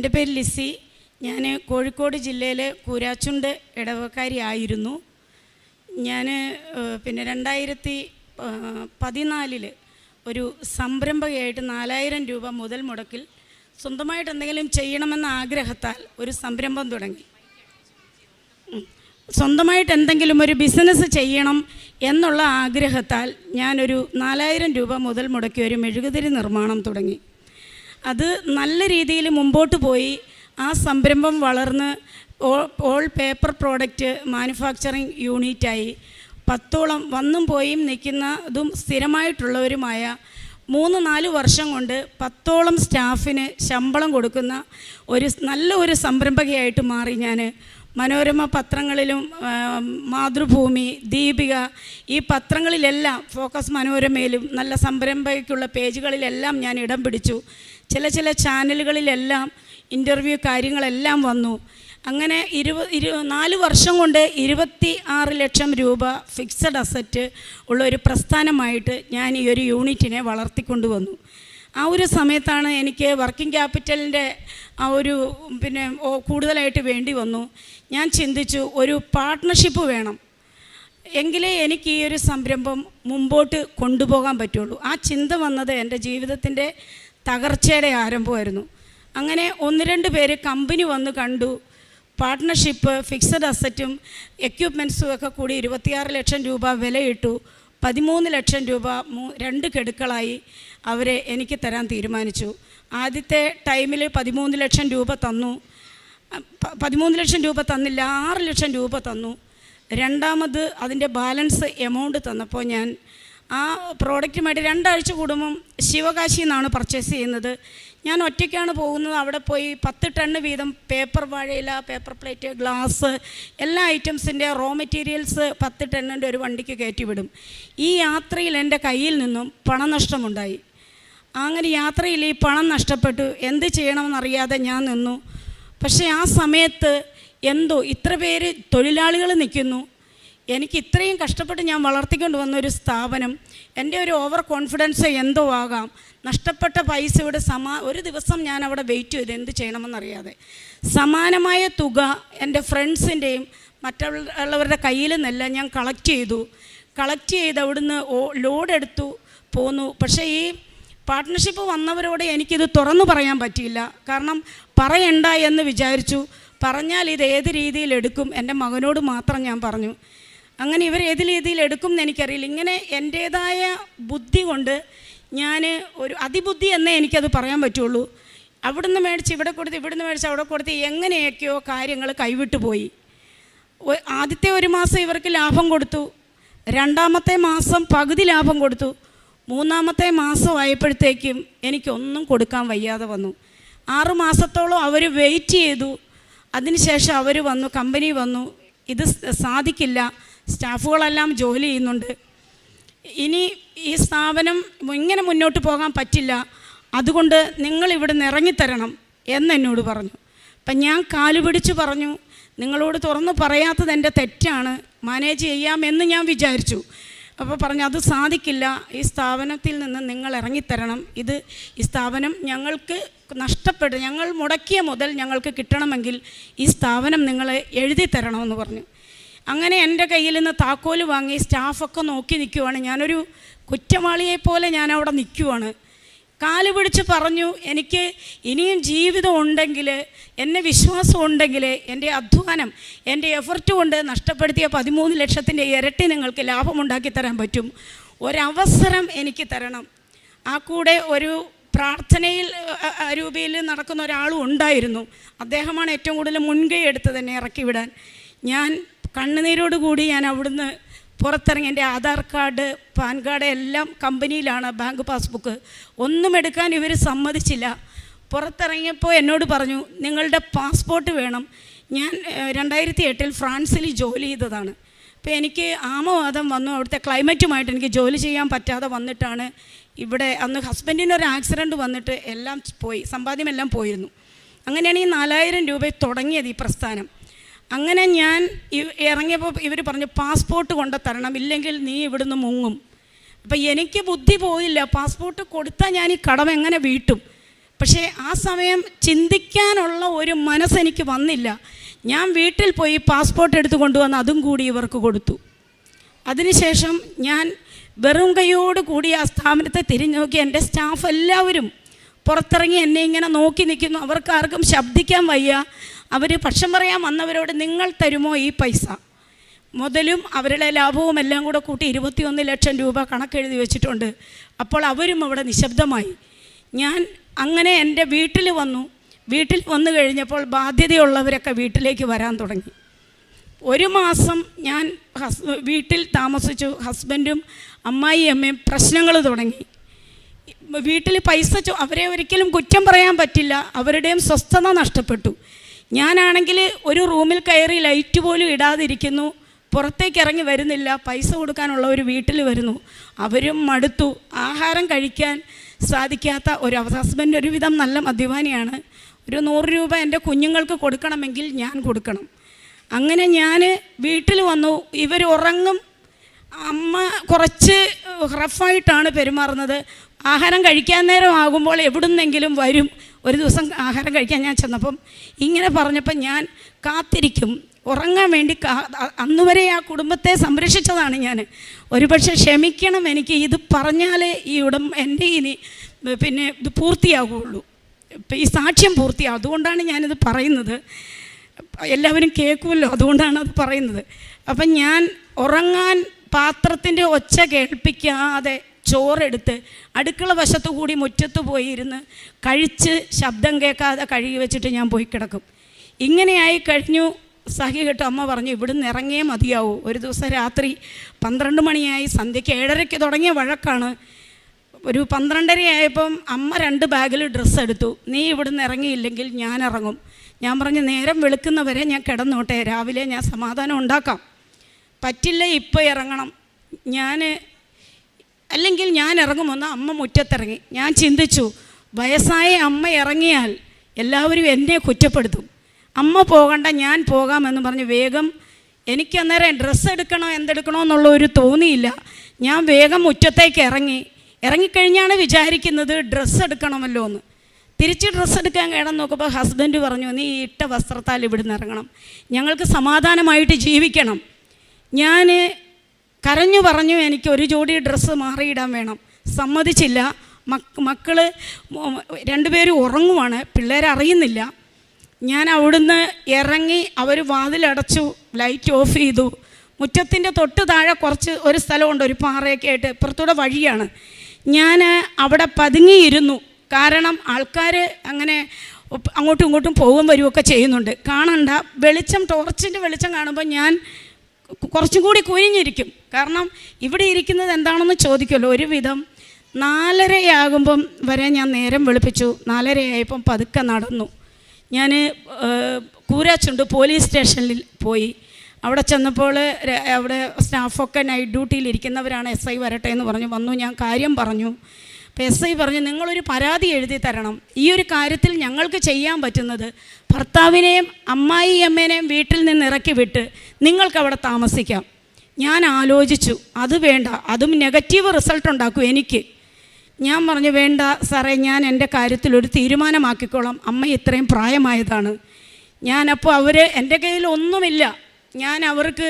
എൻ്റെ പേര് ലിസി. ഞാൻ കോഴിക്കോട് ജില്ലയിലെ കൂരാച്ചുണ്ട് ഇടവക്കാരിയായിരുന്നു. ഞാൻ പിന്നെ 2014 ഒരു സംരംഭകയായിട്ട് 4000 രൂപ മുതൽ മുടക്കിൽ സ്വന്തമായിട്ട് എന്തെങ്കിലും ചെയ്യണമെന്ന ആഗ്രഹത്താൽ ഒരു സംരംഭം തുടങ്ങി. സ്വന്തമായിട്ട് എന്തെങ്കിലും ഒരു ബിസിനസ് ചെയ്യണം എന്നുള്ള ആഗ്രഹത്താൽ ഞാനൊരു 4000 രൂപ മുതൽ മുടക്കി ഒരു മെഴുകുതിരി നിർമ്മാണം തുടങ്ങി. അത് നല്ല രീതിയിൽ മുമ്പോട്ട് പോയി. ആ സംരംഭം വളർന്ന് ഓൾ പേപ്പർ പ്രോഡക്റ്റ് മാനുഫാക്ചറിങ് യൂണിറ്റായി 10ഓളം വന്നും പോയും നിൽക്കുന്നതും സ്ഥിരമായിട്ടുള്ളവരുമായ 3-4 വർഷം കൊണ്ട് 10ഓളം സ്റ്റാഫിന് ശമ്പളം കൊടുക്കുന്ന നല്ലൊരു സംരംഭകയായിട്ട് മാറി. ഞാൻ മനോരമ പത്രങ്ങളിലും മാതൃഭൂമി, ദീപിക, ഈ പത്രങ്ങളിലെല്ലാം, ഫോക്കസ് മനോരമയിലും നല്ല സംരംഭകയ്ക്കുള്ള പേജുകളിലെല്ലാം ഞാൻ ഇടം പിടിച്ചു. ചില ചാനലുകളിലെല്ലാം ഇൻ്റർവ്യൂ കാര്യങ്ങളെല്ലാം വന്നു. അങ്ങനെ 4 വർഷം കൊണ്ട് 26 ലക്ഷം രൂപ ഫിക്സഡ് അസറ്റ് ഉള്ള ഒരു പ്രസ്ഥാനമായിട്ട് ഞാൻ ഈ ഒരു യൂണിറ്റിനെ വളർത്തിക്കൊണ്ടുവന്നു. ആ ഒരു സമയത്താണ് എനിക്ക് വർക്കിംഗ് ക്യാപിറ്റലിൻ്റെ കൂടുതലായിട്ട് വേണ്ടി വന്നു. ഞാൻ ചിന്തിച്ചു, ഒരു പാർട്ട്ണർഷിപ്പ് വേണം, എങ്കിലേ എനിക്ക് ഈ ഒരു സംരംഭം മുമ്പോട്ട് കൊണ്ടുപോകാൻ പറ്റുള്ളൂ. ആ ചിന്ത വന്നത് എൻ്റെ ജീവിതത്തിൻ്റെ തകർച്ചയുടെ ആരംഭമായിരുന്നു. അങ്ങനെ 1-2 പേര് കമ്പനി വന്ന് കണ്ടു. പാർട്ട്ണർഷിപ്പ്, ഫിക്സഡ് അസറ്റും എക്യുപ്മെൻറ്റ്സും ഒക്കെ കൂടി 26 ലക്ഷം രൂപ വിലയിട്ടു. 13 ലക്ഷം രൂപ 2 ഗഡുക്കളായി അവരെ എനിക്ക് തരാൻ തീരുമാനിച്ചു. ആദ്യത്തെ ടൈമിൽ 13 ലക്ഷം രൂപ തന്നു. 13 ലക്ഷം രൂപ തന്നില്ല, 6 ലക്ഷം രൂപ തന്നു. രണ്ടാമത് അതിൻ്റെ ബാലൻസ് എമൗണ്ട് തന്നപ്പോൾ ഞാൻ ആ പ്രോഡക്റ്റുമായിട്ട് 2 ആഴ്ച കൂടുമ്പം ശിവകാശിയിൽ നിന്നാണ് പർച്ചേസ് ചെയ്യുന്നത്. ഞാൻ ഒറ്റയ്ക്കാണ് പോകുന്നത്. അവിടെ പോയി 10 ടണ്ണ് വീതം പേപ്പർ, വാഴയില, പേപ്പർ പ്ലേറ്റ്, ഗ്ലാസ്, എല്ലാ ഐറ്റംസിൻ്റെ റോ മെറ്റീരിയൽസ് 10 ടണ്ണിൻ്റെ ഒരു വണ്ടിക്ക് കയറ്റിവിടും. ഈ യാത്രയിൽ എൻ്റെ കയ്യിൽ നിന്നും പണനഷ്ടമുണ്ടായി. അങ്ങനെ യാത്രയിൽ ഈ പണം നഷ്ടപ്പെട്ടു. എന്ത് ചെയ്യണമെന്നറിയാതെ ഞാൻ നിന്നു. പക്ഷേ ആ സമയത്ത് എന്തോ ഇത്ര പേര് തൊഴിലാളികൾ നിൽക്കുന്നു, എനിക്ക് ഇത്രയും കഷ്ടപ്പെട്ട് ഞാൻ വളർത്തിക്കൊണ്ട് വന്നൊരു സ്ഥാപനം, എൻ്റെ ഒരു ഓവർ കോൺഫിഡൻസ് എന്തോ ആകാം, നഷ്ടപ്പെട്ട പൈസ ഇവിടെ ഒരു ദിവസം ഞാൻ അവിടെ വെയിറ്റ് ചെയ്ത് എന്ത് ചെയ്യണമെന്നറിയാതെ സമാനമായ തുക എൻ്റെ ഫ്രണ്ട്സിൻ്റെയും മറ്റുള്ളവരുടെ കയ്യിൽ നിന്നെല്ലാം ഞാൻ കളക്ട് ചെയ്ത് അവിടുന്ന് ലോഡ് എടുത്തു പോന്നു. പക്ഷേ ഈ പാർട്ട്ണർഷിപ്പ് വന്നവരോട് എനിക്കിത് തുറന്നു പറയാൻ പറ്റിയില്ല. കാരണം പറയണ്ട എന്ന് വിചാരിച്ചു. പറഞ്ഞാൽ ഇത് ഏത് രീതിയിൽ എടുക്കും, എൻ്റെ മകനോട് മാത്രം ഞാൻ പറഞ്ഞു. അങ്ങനെ ഇവർ ഏത് രീതിയിൽ എടുക്കും എന്ന് എനിക്കറിയില്ല. ഇങ്ങനെ എൻ്റേതായ ബുദ്ധി കൊണ്ട് ഞാൻ ഒരു അതിബുദ്ധി എന്നേ എനിക്കത് പറയാൻ പറ്റുള്ളൂ. അവിടുന്ന് മേടിച്ച് ഇവിടെ കൊടുത്ത്, ഇവിടുന്ന് മേടിച്ച് അവിടെ കൊടുത്ത്, എങ്ങനെയൊക്കെയോ കാര്യങ്ങൾ കൈവിട്ടു പോയി. ആദ്യത്തെ 1 മാസം ഇവർക്ക് ലാഭം കൊടുത്തു, 2ാമത്തെ മാസം പകുതി ലാഭം കൊടുത്തു, 3ാമത്തെ മാസമായപ്പോഴത്തേക്കും എനിക്കൊന്നും കൊടുക്കാൻ വയ്യാതെ വന്നു. 6 മാസത്തോളം അവർ വെയിറ്റ് ചെയ്തു. അതിനുശേഷം അവർ വന്നു, കമ്പനി വന്നു, ഇത് സാധിക്കില്ല, സ്റ്റാഫുകളെല്ലാം ജോലി ചെയ്യുന്നുണ്ട്, ഇനി ഈ സ്ഥാപനം ഇങ്ങനെ മുന്നോട്ട് പോകാൻ പറ്റില്ല, അതുകൊണ്ട് നിങ്ങൾ ഇവിടെ നിന്ന് ഇറങ്ങിത്തരണം എന്നെന്നോട് പറഞ്ഞു. അപ്പം ഞാൻ കാലുപിടിച്ച് പറഞ്ഞു, നിങ്ങളോട് തുറന്ന് പറയാത്തത് എൻ്റെ തെറ്റാണ്, മാനേജ് ചെയ്യാമെന്ന് ഞാൻ വിചാരിച്ചു. അപ്പോൾ പറഞ്ഞു, അത് സാധിക്കില്ല, ഈ സ്ഥാപനത്തിൽ നിന്ന് നിങ്ങൾ ഇറങ്ങിത്തരണം, ഈ സ്ഥാപനം ഞങ്ങൾക്ക് നഷ്ടപ്പെടും, ഞങ്ങൾ മുടക്കിയ മുതൽ ഞങ്ങൾക്ക് കിട്ടണമെങ്കിൽ ഈ സ്ഥാപനം നിങ്ങൾ എഴുതി തരണമെന്ന് പറഞ്ഞു. അങ്ങനെ എൻ്റെ കയ്യിൽ നിന്ന് താക്കോല് വാങ്ങി സ്റ്റാഫൊക്കെ നോക്കി നിൽക്കുവാണ്. ഞാനൊരു കുറ്റവാളിയെപ്പോലെ ഞാൻ അവിടെ നിൽക്കുവാണ്. കാല് പിടിച്ച് പറഞ്ഞു, എനിക്ക് ഇനിയും ജീവിതം ഉണ്ടെങ്കിൽ, എന്നെ വിശ്വാസം ഉണ്ടെങ്കിൽ, എൻ്റെ അധ്വാനം, എൻ്റെ എഫർട്ട് കൊണ്ട് നഷ്ടപ്പെടുത്തിയ 13 ലക്ഷത്തിൻ്റെ ഇരട്ടി നിങ്ങൾക്ക് ലാഭമുണ്ടാക്കി തരാൻ പറ്റും. ഒരവസരം എനിക്ക് തരണം. ആ കൂടെ ഒരു പ്രാർത്ഥനയിൽ രൂപയിൽ നടക്കുന്ന ഒരാളും ഉണ്ടായിരുന്നു. അദ്ദേഹമാണ് ഏറ്റവും കൂടുതൽ മുൻകൈ എടുത്തത് എന്നെ ഇറക്കി വിടാൻ. ഞാൻ കണ്ണുനീരോടുകൂടി ഞാൻ അവിടുന്ന് പുറത്തിറങ്ങി. എൻ്റെ ആധാർ കാർഡ്, പാൻ കാർഡ് എല്ലാം കമ്പനിയിലാണ്, ബാങ്ക് പാസ്ബുക്ക് ഒന്നും എടുക്കാൻ ഇവർ സമ്മതിച്ചില്ല. പുറത്തിറങ്ങിയപ്പോൾ എന്നോട് പറഞ്ഞു, നിങ്ങളുടെ പാസ്പോർട്ട് വേണം. ഞാൻ 2008 ഫ്രാൻസിൽ ജോലി ചെയ്തതാണ്. അപ്പോൾ എനിക്ക് ആമവാദം വന്നു. അവിടുത്തെ ക്ലൈമറ്റുമായിട്ട് എനിക്ക് ജോലി ചെയ്യാൻ പറ്റാതെ വന്നിട്ടാണ് ഇവിടെ. അന്ന് ഹസ്ബൻഡിനൊരു ആക്സിഡൻറ്റ് വന്നിട്ട് എല്ലാം പോയി, സമ്പാദ്യമെല്ലാം പോയിരുന്നു. അങ്ങനെയാണ് ഈ 4000 രൂപ തുടങ്ങിയത് ഈ പ്രസ്ഥാനം. അങ്ങനെ ഞാൻ ഇറങ്ങിയപ്പോൾ ഇവർ പറഞ്ഞു, പാസ്പോർട്ട് കൊണ്ട് തരണം, ഇല്ലെങ്കിൽ നീ ഇവിടുന്ന് മുങ്ങും. അപ്പം എനിക്ക് ബുദ്ധി പോയില്ല. പാസ്പോർട്ട് കൊടുത്താൽ ഞാൻ ഈ കടം എങ്ങനെ വീട്ടും? പക്ഷേ ആ സമയം ചിന്തിക്കാനുള്ള ഒരു മനസ്സെനിക്ക് വന്നില്ല. ഞാൻ വീട്ടിൽ പോയി പാസ്പോർട്ട് എടുത്ത് കൊണ്ടുവന്ന് അതും കൂടി ഇവർക്ക് കൊടുത്തു. അതിനുശേഷം ഞാൻ വെറും കൈയോട് കൂടി ആ സ്ഥാപനത്തെ തിരിഞ്ഞു നോക്കി. എൻ്റെ സ്റ്റാഫ് എല്ലാവരും പുറത്തിറങ്ങി എന്നെ ഇങ്ങനെ നോക്കി നിൽക്കുന്നു. അവർക്ക് ആർക്കും ശബ്ദിക്കാൻ വയ്യ. അവർ പക്ഷം പറയാൻ വന്നവരോട് നിങ്ങൾ തരുമോ ഈ പൈസ? മുതലും അവരുടെ ലാഭവും എല്ലാം കൂടെ കൂട്ടി 21 ലക്ഷം രൂപ കണക്കെഴുതി വെച്ചിട്ടുണ്ട്. അപ്പോൾ അവരും അവിടെ നിശബ്ദമായി. ഞാൻ അങ്ങനെ എൻ്റെ വീട്ടിൽ വന്നു. വീട്ടിൽ വന്നു കഴിഞ്ഞപ്പോൾ ബാധ്യതയുള്ളവരൊക്കെ വീട്ടിലേക്ക് വരാൻ തുടങ്ങി. 1 മാസം ഞാൻ വീട്ടിൽ താമസിച്ചു. ഹസ്ബൻഡും അമ്മായി അമ്മയും പ്രശ്നങ്ങൾ തുടങ്ങി. വീട്ടിൽ പൈസ അവരെ ഒരിക്കലും കുറ്റം പറയാൻ പറ്റില്ല. അവരുടെയും സ്വസ്ഥത നഷ്ടപ്പെട്ടു. ഞാനാണെങ്കിൽ ഒരു റൂമിൽ കയറി ലൈറ്റ് പോലും ഇടാതിരിക്കുന്നു. പുറത്തേക്ക് ഇറങ്ങി വരുന്നില്ല. പൈസ കൊടുക്കാനുള്ളവർ വീട്ടിൽ വരുന്നു. അവരും മടുത്തു. ആഹാരം കഴിക്കാൻ സാധിക്കാത്ത ഹസ്ബൻഡ് ഒരുവിധം നല്ല മദ്യപാനിയാണ്. ഒരു 100 രൂപ എൻ്റെ കുഞ്ഞുങ്ങൾക്ക് കൊടുക്കണമെങ്കിൽ ഞാൻ കൊടുക്കണം. അങ്ങനെ ഞാൻ വീട്ടിൽ വന്നു. ഇവർ ഉറങ്ങും. അമ്മ കുറച്ച് റഫായിട്ടാണ് പെരുമാറുന്നത്. ആഹാരം കഴിക്കാൻ നേരം ആകുമ്പോൾ എവിടുന്നെങ്കിലും വരും. ഒരു ദിവസം ആഹാരം കഴിക്കാൻ ഞാൻ ചെന്നപ്പം ഇങ്ങനെ പറഞ്ഞപ്പോൾ ഞാൻ കാത്തിരിക്കും ഉറങ്ങാൻ വേണ്ടി. അന്നുവരെ ആ കുടുംബത്തെ സംരക്ഷിച്ചതാണ് ഞാൻ. ഒരുപക്ഷെ ക്ഷമിക്കണം, എനിക്ക് ഇത് പറഞ്ഞാലേ എൻ്റെ ഇനി പിന്നെ ഇത് പൂർത്തിയാകുള്ളൂ, ഈ സാക്ഷ്യം പൂർത്തിയാകും. അതുകൊണ്ടാണ് ഞാനിത് പറയുന്നത്. എല്ലാവരും കേൾക്കുമല്ലോ, അതുകൊണ്ടാണ് അത് പറയുന്നത്. അപ്പം ഞാൻ ഉറങ്ങാൻ പാത്രത്തിൻ്റെ ഒച്ച കേൾപ്പിക്കാതെ ചോറെടുത്ത് അടുക്കള വശത്തു കൂടി മുറ്റത്ത് പോയി ഇരുന്ന് കഴിച്ച് ശബ്ദം കേൾക്കാതെ കഴുകി വെച്ചിട്ട് ഞാൻ പോയി കിടക്കും. ഇങ്ങനെയായി കഴിഞ്ഞു. സഹി കേട്ടു. അമ്മ പറഞ്ഞു ഇവിടുന്ന് ഇറങ്ങിയേ മതിയാവൂ. ഒരു ദിവസം രാത്രി 12 മണിയായി. സന്ധ്യയ്ക്ക് 7:30 തുടങ്ങിയ വഴക്കാണ്. ഒരു 12:30 ആയപ്പം അമ്മ 2 ബാഗിൽ ഡ്രസ്സ് എടുത്തു. നീ ഇവിടുന്ന് ഇറങ്ങിയില്ലെങ്കിൽ ഞാൻ ഇറങ്ങും. ഞാൻ പറഞ്ഞു നേരം വെളുക്കുന്നവരെ ഞാൻ കിടന്നോട്ടെ, രാവിലെ ഞാൻ സമാധാനം ഉണ്ടാക്കാം. പറ്റില്ല, ഇപ്പോൾ ഇറങ്ങണം. അല്ലെങ്കിൽ ഞാൻ ഇറങ്ങുമെന്ന് അമ്മ മുറ്റത്തിറങ്ങി. ഞാൻ ചിന്തിച്ചു, വയസ്സായ അമ്മ ഇറങ്ങിയാൽ എല്ലാവരും എന്നെ കുറ്റപ്പെടുത്തും. അമ്മ പോകണ്ട, ഞാൻ പോകാമെന്ന് പറഞ്ഞ് വേഗം എനിക്ക് അന്നേരം ഡ്രസ്സ് എടുക്കണോ എന്തെടുക്കണോ എന്നുള്ള ഒരു തോന്നിയില്ല. ഞാൻ വേഗം മുറ്റത്തേക്ക് ഇറങ്ങിക്കഴിഞ്ഞാണ് വിചാരിക്കുന്നത് ഡ്രസ്സ് എടുക്കണമല്ലോ എന്ന്. തിരിച്ച് ഡ്രസ്സ് എടുക്കാൻ കിടന്ന് നോക്കുമ്പോൾ ഹസ്ബൻഡ് പറഞ്ഞു നീ ഇട്ട വസ്ത്രത്താൽ ഇവിടുന്ന് ഇറങ്ങണം, ഞങ്ങൾക്ക് സമാധാനമായിട്ട് ജീവിക്കണം. ഞാൻ കരഞ്ഞു പറഞ്ഞു എനിക്ക് ഒരു ജോഡി ഡ്രസ്സ് മാറിയിടാൻ വേണം. സമ്മതിച്ചില്ല. മക്കൾ 2 പേരും ഉറങ്ങുവാണ്, പിള്ളേരറിയുന്നില്ല. ഞാൻ അവിടുന്ന് ഇറങ്ങി. അവർ വാതിലടച്ചു, ലൈറ്റ് ഓഫ് ചെയ്തു. മുറ്റത്തിൻ്റെ തൊട്ട് താഴെ ഒരു സ്ഥലമുണ്ട്, ഒരു പാറയൊക്കെ ആയിട്ട്. ഇപ്പുറത്തൂടെ വഴിയാണ്. ഞാൻ അവിടെ പതുങ്ങിയിരുന്നു. കാരണം ആൾക്കാർ അങ്ങനെ അങ്ങോട്ടും ഇങ്ങോട്ടും പോകും വരുമൊക്കെ ചെയ്യുന്നുണ്ട്. കാണണ്ട, ടോർച്ചിൻ്റെ വെളിച്ചം കാണുമ്പോൾ ഞാൻ കുറച്ചും കൂടി കുനിഞ്ഞിരിക്കും. കാരണം ഇവിടെ ഇരിക്കുന്നത് എന്താണെന്ന് ചോദിക്കുമല്ലോ. ഒരുവിധം 4:30 വരെ ഞാൻ നേരം വെളുപ്പിച്ചു. 4:30 ആയപ്പം പതുക്കെ നടന്നു. ഞാൻ കൂരാച്ചുണ്ട് പോലീസ് സ്റ്റേഷനിൽ പോയി. അവിടെ ചെന്നപ്പോൾ അവിടെ സ്റ്റാഫൊക്കെ നൈറ്റ് ഡ്യൂട്ടിയിലിരിക്കുന്നവരാണ്. SI വരട്ടെ എന്ന് പറഞ്ഞു. വന്നു. ഞാൻ കാര്യം പറഞ്ഞു. അപ്പോൾ SI പറഞ്ഞു നിങ്ങളൊരു പരാതി എഴുതി തരണം. ഈ ഒരു കാര്യത്തിൽ ഞങ്ങൾക്ക് ചെയ്യാൻ പറ്റുന്നത് ഭർത്താവിനെയും അമ്മായിയമ്മേനെയും വീട്ടിൽ നിന്ന് ഇറക്കി വിട്ട് നിങ്ങൾക്കവിടെ താമസിക്കാം. ഞാൻ ആലോചിച്ചു, അത് വേണ്ട, അതും നെഗറ്റീവ് റിസൾട്ട് ഉണ്ടാക്കും എനിക്ക്. ഞാൻ പറഞ്ഞു വേണ്ട സാറേ, ഞാൻ എൻ്റെ കാര്യത്തിലൊരു തീരുമാനമാക്കിക്കോളാം. അമ്മ ഇത്രയും പ്രായമായതാണ്. ഞാനപ്പോൾ എൻ്റെ കയ്യിൽ ഒന്നുമില്ല. ഞാൻ അവർക്ക്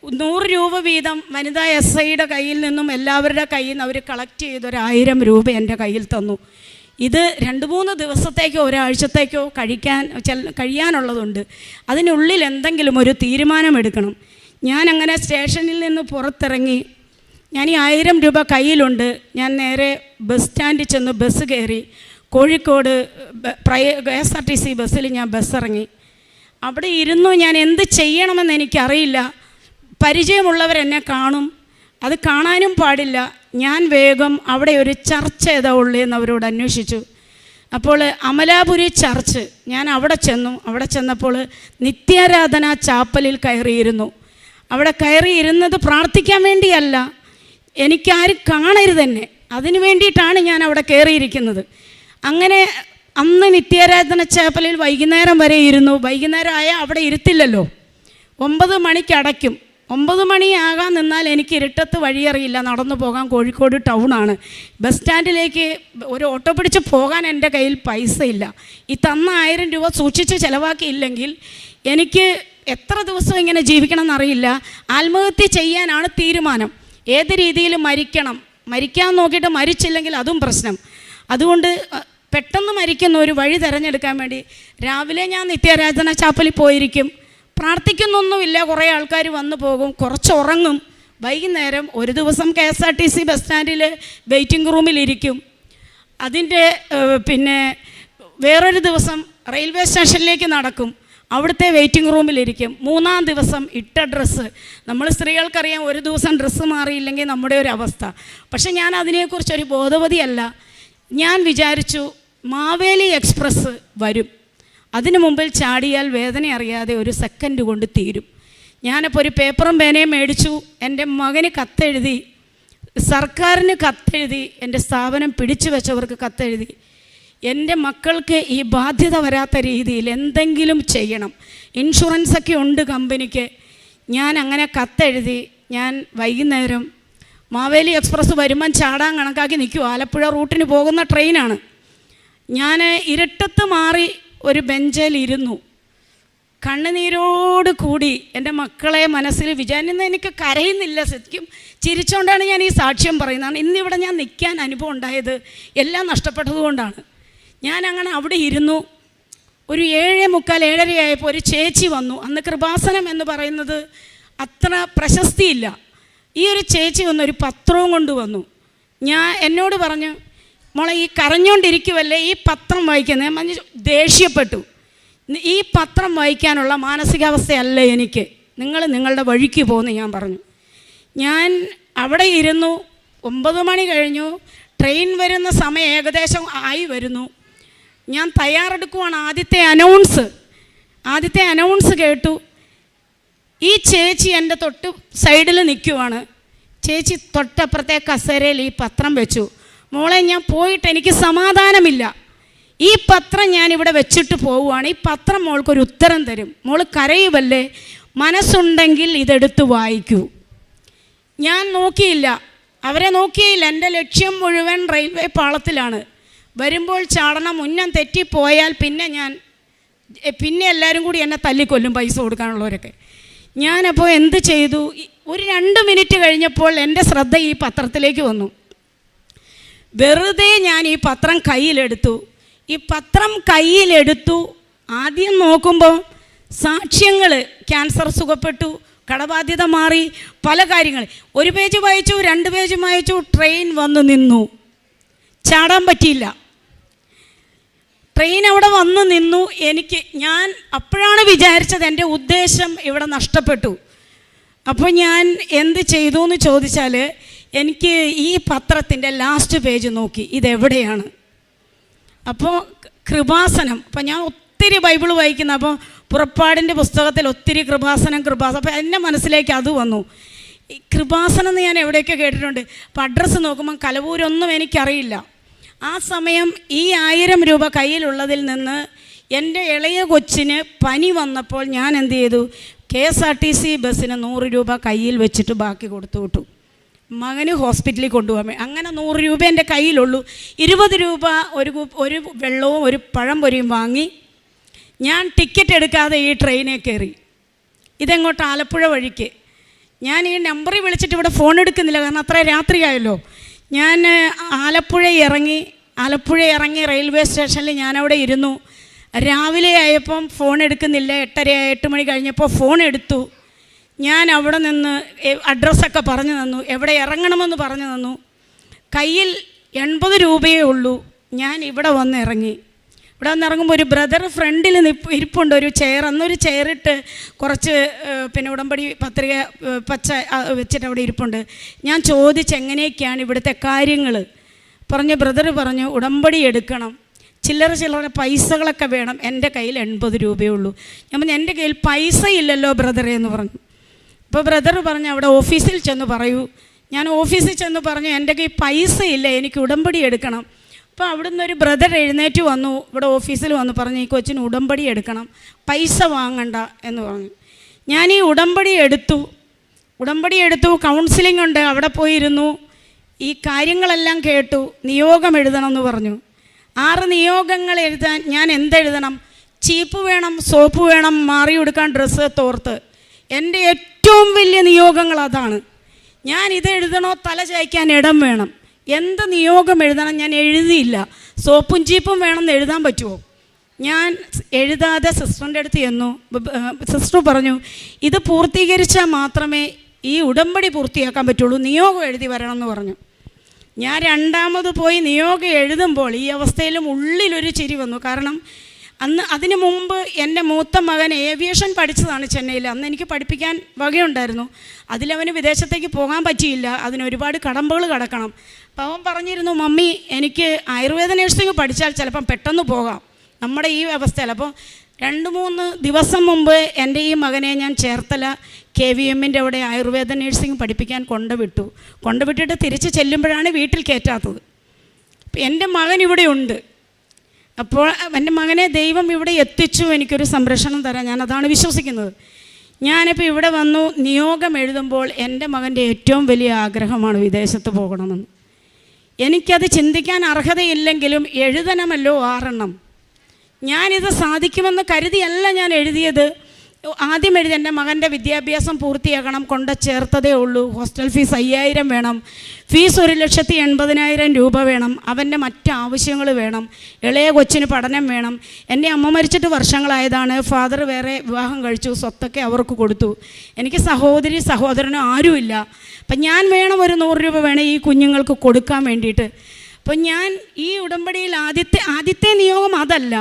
100 രൂപ വീതം വനിതാ SIയുടെ കയ്യിൽ നിന്നും എല്ലാവരുടെ കയ്യിൽ നിന്ന് അവർ കളക്ട് ചെയ്ത് 1000 രൂപ എൻ്റെ കയ്യിൽ തന്നു. ഇത് 2-3 ദിവസത്തേക്കോ ഒരാഴ്ചത്തേക്കോ കഴിയാനുള്ളതുണ്ട്. അതിനുള്ളിൽ എന്തെങ്കിലും ഒരു തീരുമാനമെടുക്കണം. ഞാനങ്ങനെ സ്റ്റേഷനിൽ നിന്ന് പുറത്തിറങ്ങി. ഞാൻ ഈ 1000 രൂപ കയ്യിലുണ്ട്. ഞാൻ നേരെ ബസ് സ്റ്റാൻഡിൽ ചെന്ന് ബസ് കയറി. കോഴിക്കോട് KSRTC ബസ്സിൽ ഞാൻ ഇറങ്ങി. അവിടെ ഇരുന്നു. ഞാൻ എന്ത് ചെയ്യണമെന്ന് എനിക്കറിയില്ല. പരിചയമുള്ളവരെന്നെ കാണും, അത് കാണാനും പാടില്ല. ഞാൻ വേഗം അവിടെ ഒരു ചർച്ച് ഏതാ ഉള്ളതെന്ന് അവരോട് അന്വേഷിച്ചു. അപ്പോൾ അമലാപുരി ചർച്ച്. ഞാൻ അവിടെ ചെന്നു. അവിടെ ചെന്നപ്പോൾ നിത്യാരാധന ചാപ്പലിൽ കയറിയിരുന്നു. അവിടെ കയറിയിരുന്നത് പ്രാർത്ഥിക്കാൻ വേണ്ടിയല്ല, എനിക്കാരും കാണരുത് തന്നെ, അതിനു വേണ്ടിയിട്ടാണ് ഞാൻ അവിടെ കയറിയിരിക്കുന്നത്. അങ്ങനെ അന്ന് നിത്യാരാധന ചാപ്പലിൽ വൈകുന്നേരം വരെ ഇരുന്നു. വൈകുന്നേരം ആയാൽ അവിടെ ഇരുത്തില്ലല്ലോ, 9 മണിക്ക് അടയ്ക്കും. 9 മണിയാകാൻ നിന്നാൽ എനിക്ക് ഇരുട്ടത്ത് വഴിയറിയില്ല, നടന്നു പോകാൻ. കോഴിക്കോട് ടൗണാണ്. ബസ് സ്റ്റാൻഡിലേക്ക് ഒരു ഓട്ടോ പിടിച്ച് പോകാൻ എൻ്റെ കയ്യിൽ പൈസ ഇല്ല. ഈ തന്ന 1000 രൂപ സൂക്ഷിച്ച് ചിലവാക്കിയില്ലെങ്കിൽ എനിക്ക് എത്ര ദിവസം ഇങ്ങനെ ജീവിക്കണം എന്നറിയില്ല. ആത്മഹത്യ ചെയ്യാനാണ് തീരുമാനം. ഏത് രീതിയിൽ മരിക്കാൻ നോക്കിയിട്ട് മരിച്ചില്ലെങ്കിൽ അതും പ്രശ്നം. അതുകൊണ്ട് പെട്ടെന്ന് മരിക്കുന്ന ഒരു വഴി തിരഞ്ഞെടുക്കാൻ വേണ്ടി രാവിലെ ഞാൻ നിത്യാരാധന ചാപ്പലിൽ പോയിരിക്കും. പ്രാർത്ഥിക്കുന്നൊന്നുമില്ല, കുറേ ആൾക്കാർ വന്നു പോകും, കുറച്ച് ഉറങ്ങും. വൈകുന്നേരം ഒരു ദിവസം KSRTC ബസ് സ്റ്റാൻഡിൽ വെയിറ്റിംഗ് റൂമിലിരിക്കും. അതിൻ്റെ പിന്നെ വേറൊരു ദിവസം റെയിൽവേ സ്റ്റേഷനിലേക്ക് നടക്കും, അവിടുത്തെ വെയിറ്റിംഗ് റൂമിലിരിക്കും. 3-ാം ദിവസം ഇട്ട ഡ്രസ്സ്, നമ്മൾ സ്ത്രീകൾക്കറിയാം ഒരു ദിവസം ഡ്രസ്സ് മാറിയില്ലെങ്കിൽ നമ്മുടെ ഒരു അവസ്ഥ. പക്ഷെ ഞാൻ അതിനെക്കുറിച്ചൊരു ബോധവതിയല്ല. ഞാൻ വിചാരിച്ചു മാവേലി എക്സ്പ്രസ് വരും, അതിനു മുമ്പിൽ ചാടിയാൽ വേദന അറിയാതെ ഒരു സെക്കൻഡ് കൊണ്ട് തീരും. ഞാനപ്പോൾ ഒരു പേപ്പറും പേനയും മേടിച്ചു. എൻ്റെ മകന് കത്തെഴുതി, സർക്കാരിന് കത്തെഴുതി, എൻ്റെ സ്ഥാപനം പിടിച്ചു വെച്ചവർക്ക് കത്തെഴുതി. എൻ്റെ മക്കൾക്ക് ഈ ബാധ്യത വരാത്ത രീതിയിൽ എന്തെങ്കിലും ചെയ്യണം. ഇൻഷുറൻസൊക്കെ ഉണ്ട് കമ്പനിക്ക്. ഞാൻ അങ്ങനെ കത്തെഴുതി. ഞാൻ വൈകുന്നേരം മാവേലി എക്സ്പ്രസ് വരുമ്പം ചാടാൻ കണക്കാക്കി നിൽക്കും. ആലപ്പുഴ റൂട്ടിന് പോകുന്ന ട്രെയിനാണ്. ഞാൻ ഇരുട്ടത്ത് മാറി ഒരു ബെഞ്ചിലിരുന്നു. കണ്ണുനീരോട് കൂടി എൻ്റെ മക്കളെ മനസ്സിൽ വിചാരിക്കുന്ന, എനിക്ക് കരയുന്നില്ല, ശരിക്കും ചിരിച്ചുകൊണ്ടാണ് ഞാൻ ഈ സാക്ഷ്യം പറയുന്നതാണ്. ഇന്നിവിടെ ഞാൻ നിൽക്കാൻ അനുഭവം ഉണ്ടായത് എല്ലാം നഷ്ടപ്പെട്ടതുകൊണ്ടാണ്. ഞാൻ അങ്ങനെ അവിടെ ഇരുന്നു. ഒരു 7:45, 7:30 ആയപ്പോൾ ഒരു ചേച്ചി വന്നു. അന്ന് കൃപാസനം എന്ന് പറയുന്നത് അത്ര പ്രശസ്തിയില്ല. ഈ ഒരു ചേച്ചി വന്ന് ഒരു പത്രവും കൊണ്ടുവന്നു. എന്നോട് പറഞ്ഞു, മോളെ ഈ കരഞ്ഞുകൊണ്ടിരിക്കുമല്ലേ, ഈ പത്രം വായിക്കുന്നത്. ഞാൻ ദേഷ്യപ്പെട്ടു. ഈ പത്രം വായിക്കാനുള്ള മാനസികാവസ്ഥയല്ല എനിക്ക്, നിങ്ങൾ നിങ്ങളുടെ വഴിക്ക് പോകുന്നു ഞാൻ പറഞ്ഞു. ഞാൻ അവിടെ ഇരുന്നു. 9 മണി കഴിഞ്ഞു. ട്രെയിൻ വരുന്ന സമയം ഏകദേശം ആയി വരുന്നു. ഞാൻ തയ്യാറെടുക്കുവാണ്. ആദ്യത്തെ അനൗൺസ് കേട്ടു. ഈ ചേച്ചി എൻ്റെ തൊട്ട് സൈഡിൽ നിൽക്കുവാണ്. ചേച്ചി തൊട്ടപ്പുറത്തെ കസേരയിൽ ഈ പത്രം വെച്ചു. മോളെ, ഞാൻ പോയിട്ട് എനിക്ക് സമാധാനമില്ല. ഈ പത്രം ഞാനിവിടെ വെച്ചിട്ട് പോവുകയാണ്. ഈ പത്രം മോൾക്കൊരു ഉത്തരം തരും. മോൾ കരയുമല്ലേ, മനസ്സുണ്ടെങ്കിൽ ഇതെടുത്ത് വായിക്കൂ. ഞാൻ നോക്കിയില്ല, അവരെ നോക്കിയില്ല. എൻ്റെ ലക്ഷ്യം മുഴുവൻ റെയിൽവേ പാളത്തിലാണ്. വരുമ്പോൾ ചാടണം. ഉന്നം തെറ്റിപ്പോയാൽ പിന്നെ എല്ലാവരും കൂടി എന്നെ തല്ലിക്കൊല്ലും, പൈസ കൊടുക്കാനുള്ളവരൊക്കെ. ഞാനപ്പോൾ എന്ത് ചെയ്തു, ഒരു 2 മിനിറ്റ് കഴിഞ്ഞപ്പോൾ എൻ്റെ ശ്രദ്ധ ഈ പത്രത്തിലേക്ക് വന്നു. വെറുതെ ഞാൻ ഈ പത്രം കയ്യിലെടുത്തു. ആദ്യം നോക്കുമ്പോൾ സാക്ഷ്യങ്ങൾ, ക്യാൻസർ സുഖപ്പെട്ടു, കടബാധ്യത മാറി, പല കാര്യങ്ങൾ. 1 പേജ് വായിച്ചു, 2 പേജ് വായിച്ചു. ട്രെയിൻ വന്നു നിന്നു. ചാടാൻ പറ്റിയില്ല. ട്രെയിൻ അവിടെ വന്നു നിന്നു. ഞാൻ അപ്പോഴാണ് വിചാരിച്ചത് എൻ്റെ ഉദ്ദേശം ഇവിടെ നഷ്ടപ്പെട്ടു. അപ്പോൾ ഞാൻ എന്ത് ചെയ്തു എന്ന് ചോദിച്ചാൽ, എനിക്ക് ഈ പത്രത്തിൻ്റെ ലാസ്റ്റ് പേജ് നോക്കി, ഇതെവിടെയാണ്. അപ്പോൾ കൃപാസനം. അപ്പോൾ ഞാൻ ഒത്തിരി ബൈബിൾ വായിക്കുന്ന, അപ്പോൾ പുറപ്പാടിൻ്റെ പുസ്തകത്തിൽ ഒത്തിരി കൃപാസനം. അപ്പോൾ എൻ്റെ മനസ്സിലേക്ക് അത് വന്നു. ഈ കൃപാസനം എന്ന് ഞാൻ എവിടെയൊക്കെ കേട്ടിട്ടുണ്ട്. അപ്പോൾ അഡ്രസ്സ് നോക്കുമ്പോൾ കലവൂരൊന്നും എനിക്കറിയില്ല. ആ സമയം ഈ 1000 രൂപ കയ്യിലുള്ളതിൽ നിന്ന് എൻ്റെ ഇളയ കൊച്ചിന് പനി വന്നപ്പോൾ ഞാൻ എന്ത് ചെയ്തു, KSRTC ബസ്സിന് 100 രൂപ കയ്യിൽ വെച്ചിട്ട് ബാക്കി കൊടുത്തു വിട്ടു. മകന് ഹോസ്പിറ്റലിൽ കൊണ്ടുപോകാൻ. അങ്ങനെ 100 രൂപ എൻ്റെ കയ്യിലുള്ളൂ. 20 രൂപ ഒരു വെള്ളവും ഒരു പഴംപൊരിയും വാങ്ങി ഞാൻ ടിക്കറ്റ് എടുക്കാതെ ഈ ട്രെയിനിൽ കയറി. ഇതെങ്ങോട്ട്, ആലപ്പുഴ വഴിക്ക്. ഞാൻ ഈ നമ്പറിൽ വിളിച്ചിട്ട് ഇവിടെ ഫോൺ എടുക്കുന്നില്ല, കാരണം അത്ര രാത്രിയായല്ലോ. ഞാൻ ആലപ്പുഴ ഇറങ്ങി റെയിൽവേ സ്റ്റേഷനിൽ ഞാനവിടെ ഇരുന്നു. രാവിലെ ആയപ്പം ഫോൺ എടുക്കുന്നില്ല. 8:30 മണി കഴിഞ്ഞപ്പോൾ ഫോൺ എടുത്തു. ഞാൻ അവിടെ നിന്ന് അഡ്രസ്സൊക്കെ പറഞ്ഞു തന്നു, എവിടെ ഇറങ്ങണമെന്ന് പറഞ്ഞു തന്നു. കയ്യിൽ 80 രൂപയേ ഉള്ളൂ. ഞാൻ ഇവിടെ വന്നിറങ്ങുമ്പോൾ ഒരു ബ്രദർ ഫ്രണ്ടിൽ ഇരിപ്പുണ്ട്, ഒരു ചെയർ. അന്നൊരു ചെയറിട്ട് കുറച്ച് ഉടമ്പടി പത്രിക പച്ച വെച്ചിട്ട് അവിടെ ഇരിപ്പുണ്ട്. ഞാൻ ചോദിച്ചെങ്ങനെയൊക്കെയാണ് ഇവിടുത്തെ കാര്യങ്ങൾ. ബ്രദർ പറഞ്ഞു, ഉടമ്പടി എടുക്കണം, ചില്ലറ പൈസകളൊക്കെ വേണം. എൻ്റെ കയ്യിൽ 80 രൂപയേ ഉള്ളൂ. ഞാൻ പറഞ്ഞു, എൻ്റെ കയ്യിൽ പൈസ ഇല്ലല്ലോ ബ്രദറെ എന്ന് പറഞ്ഞു. അപ്പോൾ ബ്രദർ പറഞ്ഞു, അവിടെ ഓഫീസിൽ ചെന്ന് പറയൂ. ഞാൻ ഓഫീസിൽ ചെന്ന് പറഞ്ഞു, എൻ്റെ കയ്യിൽ പൈസ ഇല്ല, എനിക്ക് ഉടമ്പടി എടുക്കണം. അപ്പോൾ അവിടുന്ന് ഒരു ബ്രദർ എഴുന്നേറ്റ് വന്നു, ഇവിടെ ഓഫീസിൽ വന്ന് പറഞ്ഞു, ഈ കൊച്ചിന് ഉടമ്പടി എടുക്കണം, പൈസ വാങ്ങണ്ട എന്ന് പറഞ്ഞു. ഞാൻ ഈ ഉടമ്പടി എടുത്തു. ഉടമ്പടി എടുത്തു, കൗൺസിലിംഗ് ഉണ്ട്, അവിടെ പോയിരുന്നു. ഈ കാര്യങ്ങളെല്ലാം കേട്ടു. നിയോഗം എഴുതണമെന്ന് പറഞ്ഞു. 6 നിയോഗങ്ങൾ എഴുതാൻ ഞാൻ എന്തെഴുതണം? ചീപ്പ് വേണം, സോപ്പ് വേണം, മാറി കൊടുക്കാൻ ഡ്രസ്സ്, തോർത്ത്. എൻ്റെ ഏറ്റവും വലിയ നിയോഗങ്ങൾ അതാണ്. ഞാൻ ഇത് എഴുതണോ? തല ചായ്ക്കാൻ ഇടം വേണം. എന്ത് നിയോഗം എഴുതണം? ഞാൻ എഴുതിയില്ല. സോപ്പും ചീപ്പും വേണമെന്ന് എഴുതാൻ പറ്റുമോ? ഞാൻ എഴുതാതെ സിസ്റ്ററിൻ്റെ അടുത്ത് ചെന്നു. സിസ്റ്റർ പറഞ്ഞു, ഇത് പൂർത്തീകരിച്ചാൽ മാത്രമേ ഈ ഉടമ്പടി പൂർത്തിയാക്കാൻ പറ്റുള്ളൂ, നിയോഗം എഴുതി വരണമെന്ന് പറഞ്ഞു. ഞാൻ രണ്ടാമത് പോയി നിയോഗം എഴുതുമ്പോൾ ഈ അവസ്ഥയിലും ഉള്ളിലൊരു ചിരി വന്നു. കാരണം അതിന് മുമ്പ് എൻ്റെ മൂത്ത മകൻ ഏവിയേഷൻ പഠിച്ചതാണ് ചെന്നൈയിൽ. അന്ന് എനിക്ക് പഠിപ്പിക്കാൻ വകയുണ്ടായിരുന്നു. അതിലവന് വിദേശത്തേക്ക് പോകാൻ പറ്റിയില്ല. അതിനൊരുപാട് കടമ്പകൾ കടക്കണം. അപ്പോൾ അവൻ പറഞ്ഞിരുന്നു, മമ്മി എനിക്ക് ആയുർവേദ നഴ്സിംഗ് പഠിച്ചാൽ ചിലപ്പം പെട്ടെന്ന് പോകാം നമ്മുടെ ഈ അവസ്ഥയിൽ. അപ്പോൾ 2-3 ദിവസം മുമ്പ് എൻ്റെ ഈ മകനെ ഞാൻ ചേർത്തല KVMൻ്റെ അവിടെ ആയുർവേദ നഴ്സിംഗ് പഠിപ്പിക്കാൻ കൊണ്ടുവിട്ടിട്ട് തിരിച്ച് ചെല്ലുമ്പോഴാണ് വീട്ടിൽ കയറ്റാത്തത്. എൻ്റെ മകൻ ഇവിടെ ഉണ്ട്. അപ്പോൾ എൻ്റെ മകനെ ദൈവം ഇവിടെ എത്തിച്ചു, എനിക്കൊരു സംരക്ഷണം തരാൻ. ഞാൻ അതാണ് വിശ്വസിക്കുന്നത്. ഞാനിപ്പോൾ ഇവിടെ വന്നു നിയോഗം എഴുതുമ്പോൾ എൻ്റെ മകൻ്റെ ഏറ്റവും വലിയ ആഗ്രഹമാണ് വിദേശത്ത് പോകണമെന്ന്. എനിക്കത് ചിന്തിക്കാൻ അർഹതയില്ലെങ്കിലും എഴുതണമല്ലോ 6 എണ്ണം. ഞാനിത് സാധിക്കുമെന്ന് കരുതിയല്ല ഞാൻ എഴുതിയത്. ആദ്യം എഴുതി എൻ്റെ മകൻ്റെ വിദ്യാഭ്യാസം പൂർത്തിയാക്കണം, കൊണ്ട് ചേർത്തതേ ഉള്ളൂ. ഹോസ്റ്റൽ ഫീസ് 5000 വേണം, ഫീസ് 1,80,000 രൂപ വേണം, അവൻ്റെ മറ്റ് ആവശ്യങ്ങൾ വേണം, ഇളയ കൊച്ചിന് പഠനം വേണം. എൻ്റെ അമ്മ മരിച്ചിട്ട് വർഷങ്ങളായതാണ്. ഫാദർ വേറെ വിവാഹം കഴിച്ചു, സ്വത്തൊക്കെ അവർക്ക് കൊടുത്തു. എനിക്ക് സഹോദരനോ ആരുമില്ല. അപ്പം ഞാൻ വേണം, ഒരു 100 രൂപ വേണം ഈ കുഞ്ഞുങ്ങൾക്ക് കൊടുക്കാൻ വേണ്ടിയിട്ട്. അപ്പം ഞാൻ ഈ ഉടമ്പടിയിൽ ആദ്യത്തെ നിയോഗം അതല്ല,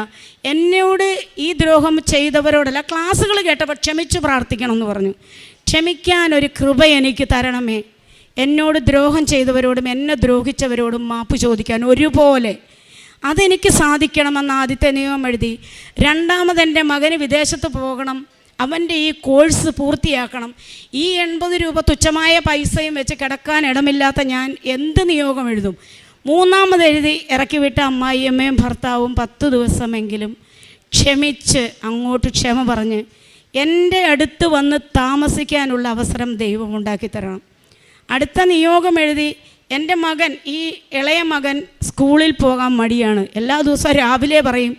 എന്നോട് ഈ ദ്രോഹം ചെയ്തവരോടല്ല, ക്ലാസ്സുകൾ കേട്ടപ്പോൾ ക്ഷമിച്ച് പ്രാർത്ഥിക്കണം എന്ന് പറഞ്ഞു. ക്ഷമിക്കാനൊരു കൃപ എനിക്ക് തരണമേ. എന്നോട് ദ്രോഹം ചെയ്തവരോടും എന്നെ ദ്രോഹിച്ചവരോടും മാപ്പ് ചോദിക്കാൻ ഒരുപോലെ അതെനിക്ക് സാധിക്കണമെന്ന് ആദ്യത്തെ നിയമം എഴുതി. രണ്ടാമത് എൻ്റെ മകന് വിദേശത്ത് പോകണം, അവൻ്റെ ഈ കോഴ്സ് പൂർത്തിയാക്കണം. ഈ 80 രൂപ തുച്ഛമായ പൈസയും വെച്ച് കിടക്കാൻ ഇടമില്ലാത്ത ഞാൻ എന്ത് നിയോഗം എഴുതും? മൂന്നാമത് എഴുതി ഇറക്കി വിട്ട അമ്മായിയമ്മയും ഭർത്താവും 10 ദിവസമെങ്കിലും ക്ഷമിച്ച് അങ്ങോട്ട് ക്ഷമ പറഞ്ഞ് എൻ്റെ അടുത്ത് വന്ന് താമസിക്കാനുള്ള അവസരം ദൈവം ഉണ്ടാക്കി തരണം. അടുത്ത നിയോഗം എഴുതി എൻ്റെ മകൻ, ഈ ഇളയ മകൻ സ്കൂളിൽ പോകാൻ മടിയാണ്. എല്ലാ ദിവസവും രാവിലെ പറയും,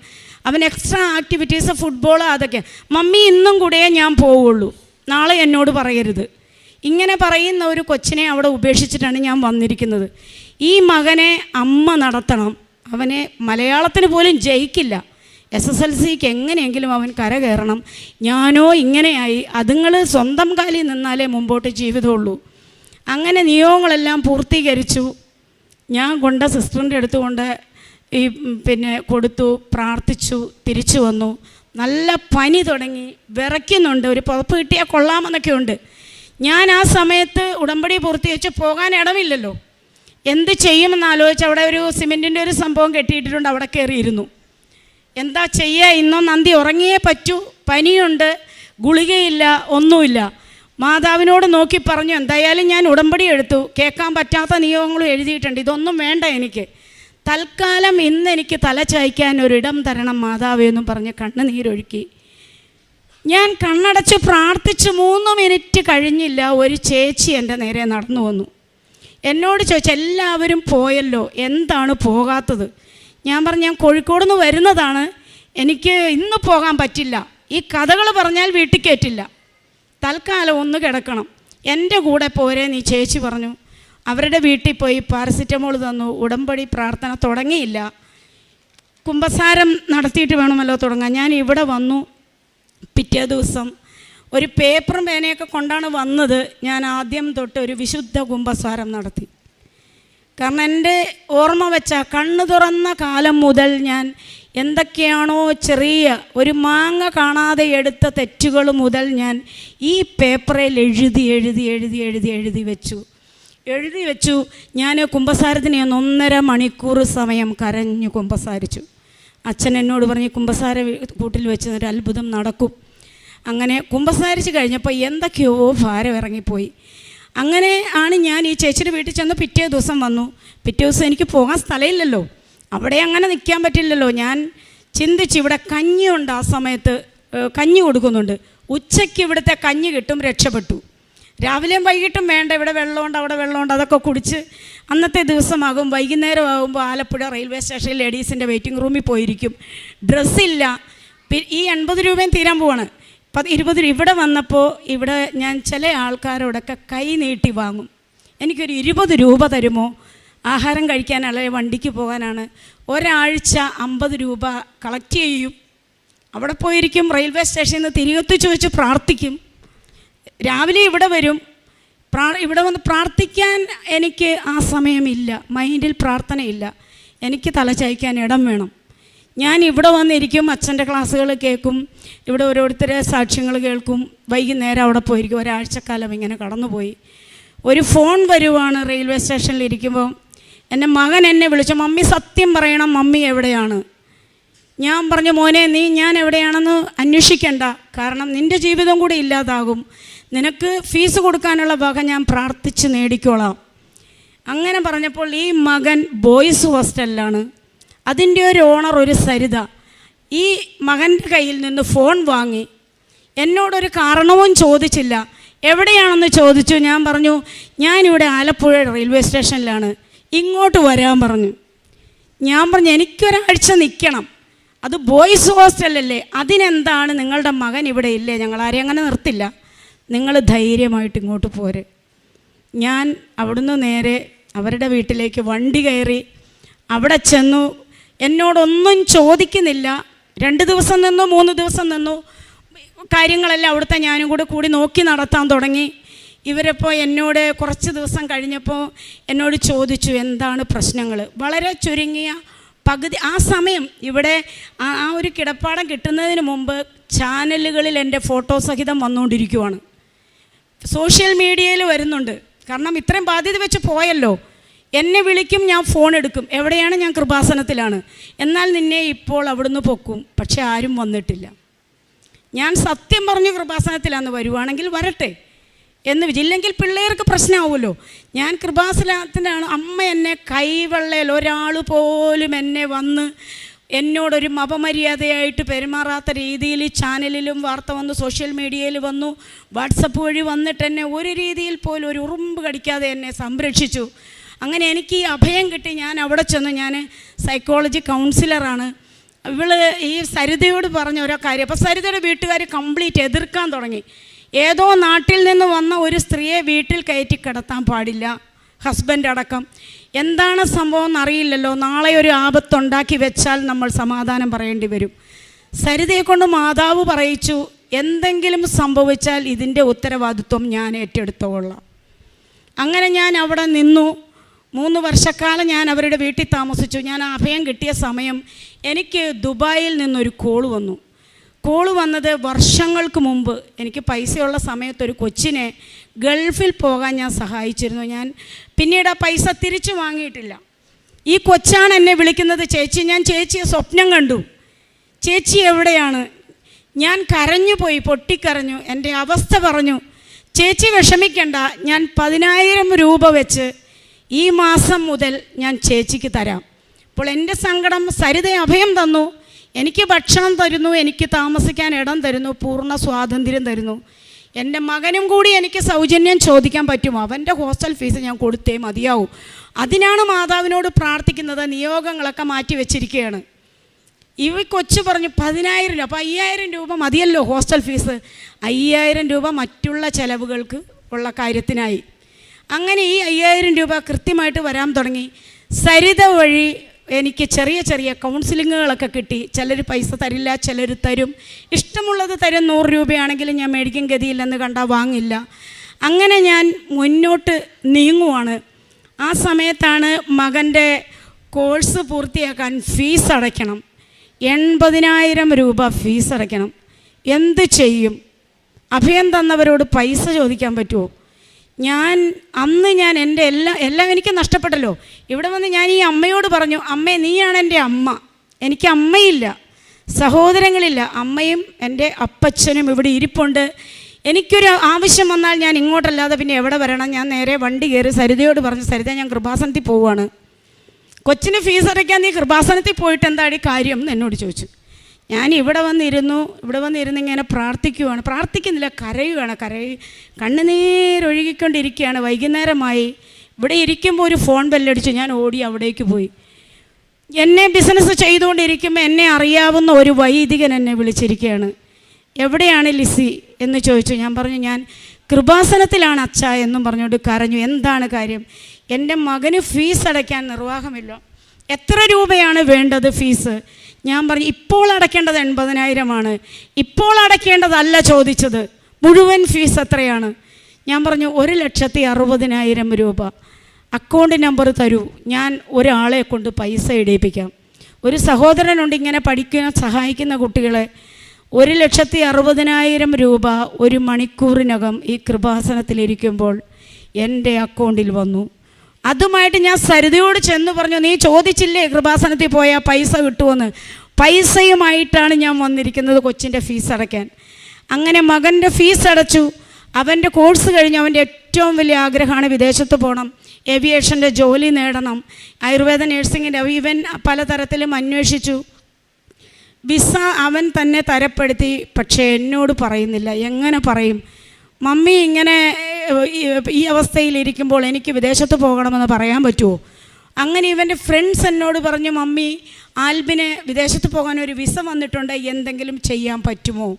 അവൻ എക്സ്ട്രാ ആക്ടിവിറ്റീസ്, ഫുട്ബോൾ, അതൊക്കെ. മമ്മി ഇന്നും കൂടെ ഞാൻ പോവുള്ളൂ, നാളെ എന്നോട് പറയരുത്. ഇങ്ങനെ പറയുന്ന ഒരു കൊച്ചിനെ അവിടെ ഉപേക്ഷിച്ചിട്ടാണ് ഞാൻ വന്നിരിക്കുന്നത്. ഈ മകനെ അമ്മ നടത്തണം. അവനെ മലയാളത്തിന് പോലും ജയിക്കില്ല. SSLCക്ക് എങ്ങനെയെങ്കിലും അവൻ കരകയറണം. ഞാനോ ഇങ്ങനെയായി. അതുങ്ങൾ സ്വന്തം കാലിൽ നിന്നാലേ മുമ്പോട്ട് ജീവിതമുള്ളൂ. അങ്ങനെ നിയോഗങ്ങളെല്ലാം പൂർത്തീകരിച്ചു. ഞാൻ സിസ്റ്ററിൻ്റെ അടുത്ത് കൊണ്ട് കൊടുത്തു, പ്രാർത്ഥിച്ചു, തിരിച്ചു വന്നു. നല്ല പനി തുടങ്ങി, വിറയ്ക്കുന്നുണ്ട്. ഒരു പുതപ്പ് കിട്ടിയാൽ കൊള്ളാമെന്നൊക്കെ ഉണ്ട്. ഞാൻ ആ സമയത്ത് ഉടമ്പടി പൂർത്തീകരിച്ച് പോകാൻ ഇടമില്ലല്ലോ. എന്ത് ചെയ്യുമെന്ന് ആലോചിച്ച് അവിടെ ഒരു സിമെൻറ്റിൻ്റെ ഒരു സംഭവം കെട്ടിയിട്ടിട്ടുണ്ട്, അവിടെ കയറിയിരുന്നു. എന്താ ചെയ്യുക? ഇന്നോ നന്ദി ഉറങ്ങിയേ പറ്റൂ, പനിയുണ്ട്, ഗുളികയില്ല, ഒന്നുമില്ല. മാതാവിനോട് നോക്കി പറഞ്ഞു, എന്തായാലും ഞാൻ ഉടമ്പടി എടുത്തു, കേൾക്കാൻ പറ്റാത്ത നിയോഗങ്ങളും എഴുതിയിട്ടുണ്ട്, ഇതൊന്നും വേണ്ട എനിക്ക്. തൽക്കാലം ഇന്ന് എനിക്ക് തല ചായ്ക്കാൻ ഒരിടം തരണം മാതാവേ എന്നും പറഞ്ഞ് കണ്ണുനീരൊഴുക്കി. ഞാൻ കണ്ണടച്ച് പ്രാർത്ഥിച്ച് 3 മിനിറ്റ് കഴിഞ്ഞില്ല, ഒരു ചേച്ചി എൻ്റെ നേരെ നടന്നു വന്നു. എന്നോട് ചോദിച്ചു, എല്ലാവരും പോയല്ലോ, എന്താണ് പോകാത്തത്? ഞാൻ പറഞ്ഞു, ഞാൻ കോഴിക്കോട് നിന്ന് വരുന്നതാണ്, എനിക്ക് ഇന്ന് പോകാൻ പറ്റില്ല. ഈ കഥകൾ പറഞ്ഞാൽ വീട്ടിൽ കയറ്റില്ല, തൽക്കാലം ഒന്ന് കിടക്കണം, എൻ്റെ കൂടെ പോരെ നീ. ചേച്ചി പറഞ്ഞു. അവരുടെ വീട്ടിൽ പോയി പാരസിറ്റമോൾ തന്നു. ഉടമ്പടി പ്രാർത്ഥന തുടങ്ങിയില്ല, കുമ്പസാരം നടത്തിയിട്ട് വേണമല്ലോ തുടങ്ങാൻ. ഞാൻ ഇവിടെ വന്നു. പിറ്റേ ദിവസം ഒരു പേപ്പറും പേനയൊക്കെ കൊണ്ടാണ് വന്നത്. ഞാൻ ആദ്യം തൊട്ട് ഒരു വിശുദ്ധ കുമ്പസാരം നടത്തി. കാരണം എൻ്റെ ഓർമ്മ വെച്ച കണ്ണ് തുറന്ന കാലം മുതൽ ഞാൻ എന്തൊക്കെയാണോ ചെറിയ ഒരു മാങ്ങ കാണാതെ എടുത്ത തെറ്റുകൾ മുതൽ ഞാൻ ഈ പേപ്പറിൽ എഴുതി വെച്ചു. ഞാൻ കുമ്പസാരത്തിന് 1.5 മണിക്കൂർ സമയം കരഞ്ഞു കുമ്പസാരിച്ചു. അച്ഛൻ എന്നോട് പറഞ്ഞ്, കുമ്പസാര കൂട്ടിൽ വെച്ച് ഒരു അത്ഭുതം നടക്കും. അങ്ങനെ കുമ്പസാരിച്ച് കഴിഞ്ഞപ്പോൾ എന്തൊക്കെയോ ഭാരം ഇറങ്ങിപ്പോയി. അങ്ങനെ ആണ് ഞാൻ ഈ ചേച്ചിയുടെ വീട്ടിൽ ചെന്ന് പിറ്റേ ദിവസം വന്നു. പിറ്റേ ദിവസം എനിക്ക് പോകാൻ സ്ഥലമില്ലല്ലോ, അവിടെ അങ്ങനെ നിൽക്കാൻ പറ്റില്ലല്ലോ. ഞാൻ ചിന്തിച്ച്, ഇവിടെ കഞ്ഞിയുണ്ട്, ആ സമയത്ത് കഞ്ഞി കൊടുക്കുന്നുണ്ട്, ഉച്ചയ്ക്ക് ഇവിടുത്തെ കഞ്ഞി കിട്ടും, രക്ഷപ്പെട്ടു. രാവിലെയും വൈകിട്ടും വേണ്ട, ഇവിടെ വെള്ളമുണ്ട് അവിടെ വെള്ളമുണ്ട്, അതൊക്കെ കുടിച്ച് അന്നത്തെ ദിവസമാകും. വൈകുന്നേരം ആകുമ്പോൾ ആലപ്പുഴ റെയിൽവേ സ്റ്റേഷനിൽ ലേഡീസിൻ്റെ വെയിറ്റിംഗ് റൂമിൽ പോയിരിക്കും. ഡ്രസ്സില്ല. ഈ 80 രൂപയും തീരാൻ പോവാണ്. 20 രൂപ. ഇവിടെ വന്നപ്പോൾ ഇവിടെ ഞാൻ ചില ആൾക്കാരോടൊക്കെ കൈ നീട്ടി വാങ്ങും. എനിക്കൊരു 20 രൂപ തരുമോ, ആഹാരം കഴിക്കാനല്ല വണ്ടിക്ക് പോകാനാണ്. ഒരാഴ്ച 50 രൂപ കളക്ട് ചെയ്യും. അവിടെ പോയിരിക്കും. റെയിൽവേ സ്റ്റേഷനിൽ നിന്ന് തിരികെത്തി ചോദിച്ച് പ്രാർത്ഥിക്കും. രാവിലെ ഇവിടെ വരും. ഇവിടെ വന്ന് പ്രാർത്ഥിക്കാൻ എനിക്ക് ആ സമയമില്ല. മൈൻഡിൽ പ്രാർത്ഥനയില്ല. എനിക്ക് തലചായ്ക്കാൻ ഇടം വേണം. ഞാൻ ഇവിടെ വന്നിരിക്കും, അച്ഛൻ്റെ ക്ലാസ്സുകൾ കേൾക്കും, ഇവിടെ ഓരോരുത്തരെ സാക്ഷ്യങ്ങൾ കേൾക്കും. വൈകുന്നേരം അവിടെ പോയിരിക്കും. ഒരാഴ്ചക്കാലം ഇങ്ങനെ കടന്നുപോയി. ഒരു ഫോൺ വരുവാണ് റെയിൽവേ സ്റ്റേഷനിൽ ഇരിക്കുമ്പോൾ. എൻ്റെ മകൻ എന്നെ വിളിച്ചു, മമ്മി സത്യം പറയണം, മമ്മി എവിടെയാണ്? ഞാൻ പറഞ്ഞു, മോനെ നീ ഞാൻ എവിടെയാണെന്ന് അന്വേഷിക്കണ്ട, കാരണം നിൻ്റെ ജീവിതം കൂടി ഇല്ലാതാകും. നിനക്ക് ഫീസ് കൊടുക്കാനുള്ള വക ഞാൻ പ്രാർത്ഥിച്ച് നേടിക്കോളാം. അങ്ങനെ പറഞ്ഞപ്പോൾ ഈ മകൻ ബോയ്സ് ഹോസ്റ്റലിലാണ്. അതിൻ്റെ ഒരു ഓണർ ഒരു സരിത ഈ മകൻ്റെ കയ്യിൽ നിന്ന് ഫോൺ വാങ്ങി. എന്നോടൊരു കാരണവും ചോദിച്ചില്ല. എവിടെയാണെന്ന് ചോദിച്ചു. ഞാൻ പറഞ്ഞു, ഞാനിവിടെ ആലപ്പുഴ റെയിൽവേ സ്റ്റേഷനിലാണ്, ഇങ്ങോട്ട് വരാൻ പറഞ്ഞു. ഞാൻ പറഞ്ഞു, എനിക്കൊരാഴ്ച നിൽക്കണം, അത് ബോയ്സ് ഹോസ്റ്റലല്ലേ, അതിനെന്താണ്, നിങ്ങളുടെ മകൻ ഇവിടെ ഇല്ലേ, ഞങ്ങളാരെയും അങ്ങനെ നിർത്തില്ല, നിങ്ങൾ ധൈര്യമായിട്ട് ഇങ്ങോട്ട് പോരെ. ഞാൻ അവിടുന്ന് നേരെ അവരുടെ വീട്ടിലേക്ക് വണ്ടി കയറി. അവിടെ ചെന്നു. എന്നോടൊന്നും ചോദിക്കുന്നില്ല. 2 ദിവസം നിന്നു, 3 ദിവസം നിന്നു. കാര്യങ്ങളെല്ലാം അവിടുത്തെ ഞാനും കൂടി നോക്കി നടത്താൻ തുടങ്ങി. ഇവരിപ്പോൾ എന്നോട് കുറച്ച് ദിവസം കഴിഞ്ഞപ്പോൾ എന്നോട് ചോദിച്ചു, എന്താണ് പ്രശ്നങ്ങൾ. വളരെ ചുരുങ്ങിയ പകുതി ആ സമയം ഇവിടെ ആ ഒരു കിടപ്പാടം കിട്ടുന്നതിന് മുമ്പ് ചാനലുകളിൽ എൻ്റെ ഫോട്ടോ സഹിതം വന്നുകൊണ്ടിരിക്കുവാണ്. സോഷ്യൽ മീഡിയയിൽ വരുന്നുണ്ട്. കാരണം ഇത്രയും ബാധ്യത വെച്ച് പോയല്ലോ. എന്നെ വിളിക്കും, ഞാൻ ഫോൺ എടുക്കും. എവിടെയാണ്? ഞാൻ കൃപാസനത്തിലാണ്. എന്നാൽ നിന്നെ ഇപ്പോൾ അവിടുന്ന് പൊക്കും. പക്ഷെ ആരും വന്നിട്ടില്ല. ഞാൻ സത്യം പറഞ്ഞു കൃപാസനത്തിലാന്ന്, വരുവാണെങ്കിൽ വരട്ടെ എന്ന് ഇല്ലെങ്കിൽ പിള്ളേർക്ക് പ്രശ്നമാവുമല്ലോ. ഞാൻ കൃപാസനത്തിലാണ്. അമ്മ എന്നെ കൈവെള്ളയിൽ ഒരാൾ പോലും എന്നെ വന്ന് എന്നോടൊരു അപമര്യാദയായിട്ട് പെരുമാറാത്ത രീതിയിൽ ചാനലിലും വാർത്ത വന്നു, സോഷ്യൽ മീഡിയയിൽ വന്നു, വാട്സപ്പ് വഴി വന്നിട്ട് എന്നെ ഒരു രീതിയിൽ പോലും ഒരു ഉറുമ്പ് കടിക്കാതെ എന്നെ സംരക്ഷിച്ചു. അങ്ങനെ എനിക്ക് ഈ അഭയം കിട്ടി. ഞാൻ അവിടെ ചെന്നു. ഞാൻ സൈക്കോളജി കൗൺസിലറാണ്. ഇവള് ഈ സരിതയോട് പറഞ്ഞ ഓരോ കാര്യം. അപ്പോൾ സരിതയുടെ വീട്ടുകാർ കംപ്ലീറ്റ് എതിർക്കാൻ തുടങ്ങി. ഏതോ നാട്ടിൽ നിന്ന് വന്ന ഒരു സ്ത്രീയെ വീട്ടിൽ കയറ്റി കിടത്താൻ പാടില്ല, ഹസ്ബൻഡ് അടക്കം. എന്താണ് സംഭവം എന്നറിയില്ലല്ലോ, നാളെ ഒരു ആപത്തുണ്ടാക്കി വെച്ചാൽ നമ്മൾ സമാധാനം പറയേണ്ടി വരും. സരിതയെ കൊണ്ട് മാതാവ് പറയിച്ചു, എന്തെങ്കിലും സംഭവിച്ചാൽ ഇതിൻ്റെ ഉത്തരവാദിത്വം ഞാൻ ഏറ്റെടുത്തോളാം. അങ്ങനെ ഞാൻ അവിടെ നിന്നു. 3 വർഷക്കാലം ഞാൻ അവരുടെ വീട്ടിൽ താമസിച്ചു. ഞാൻ അഭയം കിട്ടിയ സമയം എനിക്ക് ദുബായിൽ നിന്നൊരു കോള് വന്നു. കോള് വന്നത് വർഷങ്ങൾക്ക് മുമ്പ് എനിക്ക് പൈസയുള്ള സമയത്തൊരു കൊച്ചിനെ ഗൾഫിൽ പോകാൻ ഞാൻ സഹായിച്ചിരുന്നു. ഞാൻ പിന്നീട് ആ പൈസ തിരിച്ചു വാങ്ങിയിട്ടില്ല. ഈ കൊച്ചാണ് എന്നെ വിളിക്കുന്നത്, ചേച്ചി. ഞാൻ ചേച്ചിയെ സ്വപ്നം കണ്ടു, ചേച്ചി എവിടെയാണ്? ഞാൻ കരഞ്ഞു പോയി, പൊട്ടിക്കരഞ്ഞു, എൻ്റെ അവസ്ഥ പറഞ്ഞു. ചേച്ചി വിഷമിക്കണ്ട, ഞാൻ 10,000 രൂപ വെച്ച് ഈ മാസം മുതൽ ഞാൻ ചേച്ചിക്ക് തരാം. അപ്പോൾ എൻ്റെ സങ്കടം, സരിത അഭയം തന്നു, എനിക്ക് ഭക്ഷണം തരുന്നു, എനിക്ക് താമസിക്കാൻ ഇടം തരുന്നു, പൂർണ്ണ സ്വാതന്ത്ര്യം തരുന്നു. എൻ്റെ മകനും കൂടി എനിക്ക് സൗജന്യം ചോദിക്കാൻ പറ്റുമോ? അവൻ്റെ ഹോസ്റ്റൽ ഫീസ് ഞാൻ കൊടുത്തേ മതിയാവും. അതിനാണ് മാതാവിനോട് പ്രാർത്ഥിക്കുന്നത്. നിയോഗങ്ങളൊക്കെ മാറ്റി വെച്ചിരിക്കുകയാണ്. ഈ കൊച്ചു പറഞ്ഞു 10,000 രൂപ. അപ്പോൾ 5,000 രൂപ മതിയല്ലോ ഹോസ്റ്റൽ ഫീസ്. 5,000 രൂപ മറ്റുള്ള ചിലവുകൾക്ക് ഉള്ള കാര്യത്തിനായി. അങ്ങനെ ഈ 5,000 രൂപ കൃത്യമായിട്ട് വരാൻ തുടങ്ങി. സരിത വഴി എനിക്ക് ചെറിയ ചെറിയ കൗൺസിലിങ്ങുകളൊക്കെ കിട്ടി. ചിലർ പൈസ തരില്ല, ചിലർ തരും. ഇഷ്ടമുള്ളത് തരും. 100 രൂപയാണെങ്കിലും ഞാൻ മേടിക്കും, ഗതിയില്ലെന്ന് കണ്ടാൽ വാങ്ങില്ല. അങ്ങനെ ഞാൻ മുന്നോട്ട് നീങ്ങുവാണ്. ആ സമയത്താണ് മകൻ്റെ കോഴ്സ് പൂർത്തിയാക്കാൻ ഫീസ് അടയ്ക്കണം. 80,000 രൂപ ഫീസ് അടയ്ക്കണം. എന്ത് ചെയ്യും? അഭയം തന്നവരോട് പൈസ ചോദിക്കാൻ പറ്റുമോ? അന്ന് ഞാൻ എൻ്റെ എല്ലാം എനിക്ക് നഷ്ടപ്പെട്ടല്ലോ. ഇവിടെ വന്ന് ഞാൻ ഈ അമ്മയോട് പറഞ്ഞു, അമ്മേ നീയാണ് എൻ്റെ അമ്മ, എനിക്ക് അമ്മയില്ല, സഹോദരങ്ങളില്ല. അമ്മയും എൻ്റെ അപ്പച്ചനും ഇവിടെ ഇരിപ്പുണ്ട്. എനിക്കൊരു ആവശ്യം വന്നാൽ ഞാൻ ഇങ്ങോട്ടല്ലാതെ പിന്നെ എവിടെ വരണം? ഞാൻ നേരെ വണ്ടി കയറി സരിതയോട് പറഞ്ഞു, സരിത ഞാൻ കൃപാസനത്തിൽ പോവുകയാണ്, കൊച്ചിന് ഫീസ് അടയ്ക്കാൻ നീ കൃപാസനത്തിൽ പോയിട്ട് എന്താടി കാര്യം എന്ന് എന്നോട് ചോദിച്ചു. ഞാൻ ഇവിടെ വന്നിരുന്ന് ഇങ്ങനെ പ്രാർത്ഥിക്കുന്നില്ല, കരയുകയാണ്. കണ്ണുനീരൊഴുകിക്കൊണ്ടിരിക്കുകയാണ്. വൈകുന്നേരമായി. ഇവിടെ ഇരിക്കുമ്പോൾ ഒരു ഫോൺ ബെല്ലടിച്ചു. ഞാൻ ഓടി അവിടേക്ക് പോയി. എന്നെ ബിസിനസ് ചെയ്തുകൊണ്ടിരിക്കുമ്പോൾ എന്നെ അറിയാവുന്ന ഒരു വൈദികൻ എന്നെ വിളിച്ചിരിക്കുകയാണ്. എവിടെയാണ് ലിസി എന്ന് ചോദിച്ചു. ഞാൻ പറഞ്ഞു ഞാൻ കൃപാസനത്തിലാണ് അച്ഛാ എന്നും പറഞ്ഞുകൊണ്ട് കരഞ്ഞു. എന്താണ് കാര്യം? എൻ്റെ മകന് ഫീസ് അടയ്ക്കാൻ നിർവാഹമില്ല. എത്ര രൂപയാണ് വേണ്ടത് ഫീസ്? ഞാൻ പറഞ്ഞു ഇപ്പോൾ അടയ്ക്കേണ്ടത് 80,000 ഇപ്പോൾ അടയ്ക്കേണ്ടതല്ല ചോദിച്ചത്, മുഴുവൻ ഫീസ് എത്രയാണ്? ഞാൻ പറഞ്ഞു 1,60,000 രൂപ. അക്കൗണ്ട് നമ്പർ തരൂ, ഞാൻ ഒരാളെ കൊണ്ട് പൈസ ഇടിയിപ്പിക്കാം. ഒരു സഹോദരനുണ്ട് ഇങ്ങനെ പഠിക്കാൻ സഹായിക്കുന്ന കുട്ടികളെ. 1,60,000 രൂപ ഒരു മണിക്കൂറിനകം ഈ കൃപാസനത്തിലിരിക്കുമ്പോൾ എൻ്റെ അക്കൗണ്ടിൽ വന്നു. അതുമായിട്ട് ഞാൻ സരിതയോട് ചെന്ന് പറഞ്ഞു, നീ ചോദിച്ചില്ലേ കൃപാസനത്തിൽ പോയാൽ പൈസ കിട്ടുമെന്ന്? പൈസയുമായിട്ടാണ് ഞാൻ വന്നിരിക്കുന്നത് കൊച്ചിൻ്റെ ഫീസ് അടയ്ക്കാൻ. അങ്ങനെ മകൻ്റെ ഫീസ് അടച്ചു. അവൻ്റെ കോഴ്സ് കഴിഞ്ഞ് അവൻ്റെ ഏറ്റവും വലിയ ആഗ്രഹമാണ് വിദേശത്ത് പോകണം, ഏവിയേഷൻ്റെ ജോലി നേടണം, ആയുർവേദ നഴ്സിങ്ങിൻ്റെ. ഇവൻ പലതരത്തിലും അന്വേഷിച്ചു. വിസ അവൻ തന്നെ തരപ്പെടുത്തി. പക്ഷേ എന്നോട് പറയുന്നില്ല. എങ്ങനെ പറയും? മമ്മി ഇങ്ങനെ ഈ അവസ്ഥയിലിരിക്കുമ്പോൾ എനിക്ക് വിദേശത്ത് പോകണമെന്ന് പറയാൻ പറ്റുമോ? അങ്ങനെ ഇവൻ്റെ ഫ്രണ്ട്സ് എന്നോട് പറഞ്ഞു, മമ്മി ആൽബിന് വിദേശത്ത് പോകാൻ ഒരു വിസ വന്നിട്ടുണ്ട്, എന്തെങ്കിലും ചെയ്യാൻ പറ്റുമോ?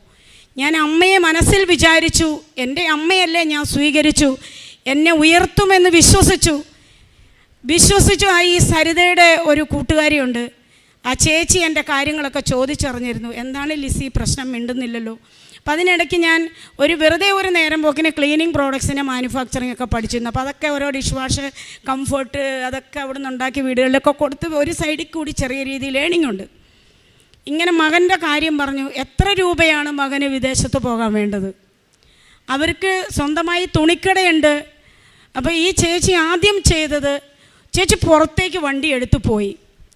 ഞാൻ അമ്മയെ മനസ്സിൽ വിചാരിച്ചു. എൻ്റെ അമ്മയല്ലേ, ഞാൻ സ്വീകരിച്ചു. എന്നെ ഉയർത്തുമെന്ന് വിശ്വസിച്ചു. ഈ സരിതയുടെ ഒരു കൂട്ടുകാരിയുണ്ട്. ആ ചേച്ചി എൻ്റെ കാര്യങ്ങളൊക്കെ ചോദിച്ചറിഞ്ഞിരുന്നു. എന്താണ് ലിസി പ്രശ്നം, മിണ്ടുന്നില്ലല്ലോ. അപ്പം അതിനിടയ്ക്ക് ഞാൻ വെറുതെ ഒരു നേരം പോക്കിന് ക്ലീനിങ് പ്രോഡക്ട്സിൻ്റെ മാനുഫാക്ചറിങ് ഒക്കെ പഠിച്ചിരുന്നു. അപ്പോൾ അതൊക്കെ ഓരോ ഡിഷ് വാഷ്, കംഫർട്ട്, അതൊക്കെ അവിടെ നിന്ന് ഉണ്ടാക്കി വീടുകളിലൊക്കെ കൊടുത്ത് ഒരു സൈഡിൽ കൂടി ചെറിയ രീതിയിൽ ലേണിംഗ് ഉണ്ട്. ഇങ്ങനെ മകൻ്റെ കാര്യം പറഞ്ഞു. എത്ര രൂപയാണ് മകന് വിദേശത്ത് പോകാൻ വേണ്ടത്? അവർക്ക് സ്വന്തമായി തുണിക്കടയുണ്ട്. അപ്പോൾ ഈ ചേച്ചി ആദ്യം ചെയ്തത്, ചേച്ചി പുറത്തേക്ക് വണ്ടി എടുത്തു പോയി.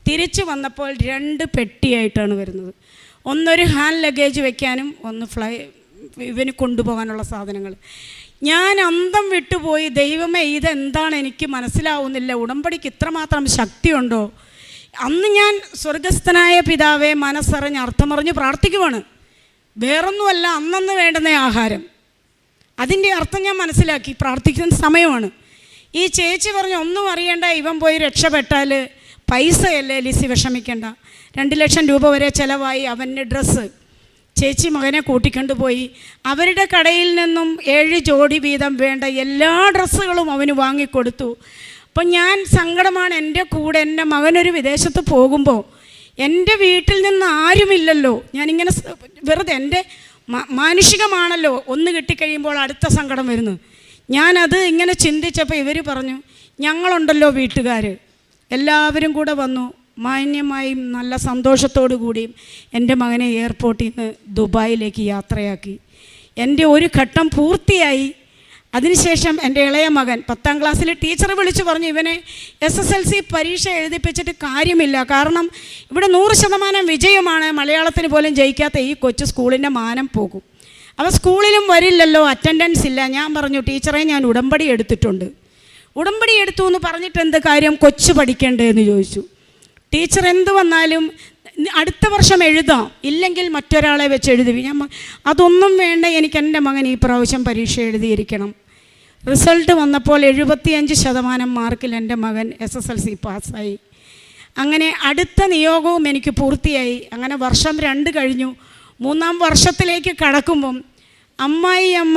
തിരിച്ച് വന്നപ്പോൾ 2 പെട്ടിയായിട്ടാണ് വരുന്നത്. ഒന്നൊരു ഹാൻഡ് ലഗേജ് വെക്കാനും ഒന്ന് ഇവന് കൊണ്ടുപോകാനുള്ള സാധനങ്ങൾ. ഞാൻ അന്തം വിട്ടുപോയി. ദൈവമേ, ഇതെന്താണ് എനിക്ക് മനസ്സിലാവുന്നില്ല. ഉടമ്പടിക്ക് ഇത്രമാത്രം ശക്തിയുണ്ടോ? അന്ന് ഞാൻ സ്വർഗസ്ഥനായ പിതാവെ മനസ്സറിഞ്ഞ് അർത്ഥമറിഞ്ഞ് പ്രാർത്ഥിക്കുവാണ്. വേറൊന്നുമല്ല, അന്നന്ന് വേണ്ടുന്ന ആഹാരം, അതിൻ്റെ അർത്ഥം ഞാൻ മനസ്സിലാക്കി. പ്രാർത്ഥിക്കുന്ന സമയമാണ്. ഈ ചേച്ചി പറഞ്ഞു, ഒന്നും അറിയണ്ട, ഇവൻ പോയി രക്ഷപ്പെട്ടാൽ പൈസയല്ലേ ലിസി, വിഷമിക്കേണ്ട. 2 ലക്ഷം രൂപ വരെ ചിലവായി. അവൻ്റെ ഡ്രസ്സ് ചേച്ചി മകനെ കൂട്ടിക്കൊണ്ടുപോയി. അവരുടെ കടയിൽ നിന്നും 7 ജോഡി വീതം വേണ്ട എല്ലാ ഡ്രസ്സുകളും അവന് വാങ്ങിക്കൊടുത്തു. അപ്പം ഞാൻ സങ്കടമാണ്. എൻ്റെ കൂടെ എൻ്റെ മകനൊരു വിദേശത്ത് പോകുമ്പോൾ എൻ്റെ വീട്ടിൽ നിന്ന് ആരുമില്ലല്ലോ. ഞാനിങ്ങനെ വെറുതെ എൻ്റെ മാനുഷികമാണല്ലോ, ഒന്ന് കിട്ടിക്കഴിയുമ്പോൾ അടുത്ത സങ്കടം വരുന്നു. ഞാനത് ഇങ്ങനെ ചിന്തിച്ചപ്പോൾ ഇവർ പറഞ്ഞു, ഞങ്ങളുണ്ടല്ലോ വീട്ടുകാർ, എല്ലാവരും കൂടെ വന്നു. മാന്യമായും നല്ല സന്തോഷത്തോടു കൂടിയും എൻ്റെ മകനെ എയർപോർട്ടിൽ നിന്ന് ദുബായിലേക്ക് യാത്രയാക്കി. എൻ്റെ ഒരു ഘട്ടം പൂർത്തിയായി. അതിനുശേഷം എൻ്റെ ഇളയ മകൻ 10ാം ക്ലാസ്സിൽ ടീച്ചർ വിളിച്ചു പറഞ്ഞു, ഇവനെ SSLC പരീക്ഷ എഴുതിപ്പിച്ചിട്ട് കാര്യമില്ല, കാരണം ഇവിടെ 100% വിജയമാണ്, മലയാളത്തിന് പോലും ജയിക്കാത്ത ഈ കൊച്ചു സ്കൂളിൻ്റെ മാനം പോകും, അവ സ്കൂളിലും വരില്ലല്ലോ, അറ്റൻഡൻസ് ഇല്ല. ഞാൻ പറഞ്ഞു, ടീച്ചറെ ഞാൻ ഉടമ്പടി എടുത്തിട്ടുണ്ട്. ഉടമ്പടി എടുത്തു എന്ന് പറഞ്ഞിട്ട് എന്ത് കാര്യം, കൊച്ചു പഠിക്കണ്ടേ എന്ന് ചോദിച്ചു. ടീച്ചർ എന്ത് വന്നാലും അടുത്ത വർഷം എഴുതാം, ഇല്ലെങ്കിൽ മറ്റൊരാളെ വെച്ച് എഴുതി. ഞാൻ അതൊന്നും വേണ്ട, എനിക്ക് എൻ്റെ മകൻ ഈ പ്രാവശ്യം പരീക്ഷ എഴുതിയിരിക്കണം. റിസൾട്ട് വന്നപ്പോൾ 75% മാർക്കിൽ എൻ്റെ മകൻ SSLC പാസ്സായി. അങ്ങനെ അടുത്ത നിയോഗവും എനിക്ക് പൂർത്തിയായി. അങ്ങനെ വർഷം 2 കഴിഞ്ഞു. 3ാം വർഷത്തിലേക്ക് കടക്കുമ്പം അമ്മ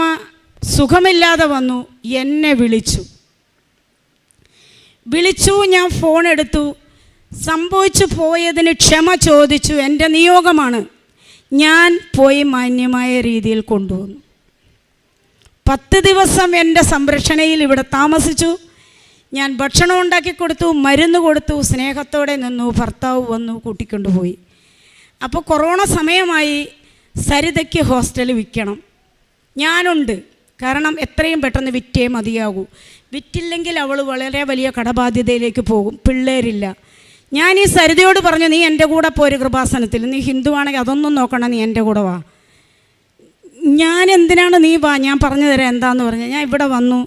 സുഖമില്ലാതെ വന്നു. എന്നെ വിളിച്ചു. ഞാൻ ഫോൺ എടുത്തു. സംഭവിച്ചു പോയതിന് ക്ഷമ ചോദിച്ചു. എൻ്റെ നിയോഗമാണ്. ഞാൻ പോയി മാന്യമായ രീതിയിൽ കൊണ്ടുവന്നു. 10 ദിവസം എൻ്റെ സംരക്ഷണയിൽ ഇവിടെ താമസിച്ചു. ഞാൻ ഭക്ഷണം ഉണ്ടാക്കി കൊടുത്തു, മരുന്ന് കൊടുത്തു, സ്നേഹത്തോടെ നിന്നു. ഭർത്താവ് വന്നു, കൂട്ടിക്കൊണ്ടുപോയി. അപ്പോൾ കൊറോണ സമയമായി. സരിതയ്ക്ക് ഹോസ്റ്റലിൽ വിൽക്കണം. ഞാനുണ്ട്, കാരണം എത്രയും പെട്ടെന്ന് വിറ്റേ മതിയാകൂ. വിറ്റില്ലെങ്കിൽ അവൾ വളരെ വലിയ കടബാധ്യതയിലേക്ക് പോകും. പിള്ളേരില്ല. ഞാൻ ഈ സരിതയോട് പറഞ്ഞു, നീ എൻ്റെ കൂടെ പോര് കൃപാസനത്തിൽ, നീ ഹിന്ദുവാണെങ്കിൽ അതൊന്നും നോക്കണം, നീ എൻ്റെ കൂടെ വാ. ഞാൻ എന്തിനാണ്, നീ വാ, ഞാൻ പറഞ്ഞു തരാം എന്താന്ന് പറഞ്ഞു. ഞാൻ ഇവിടെ വന്നു.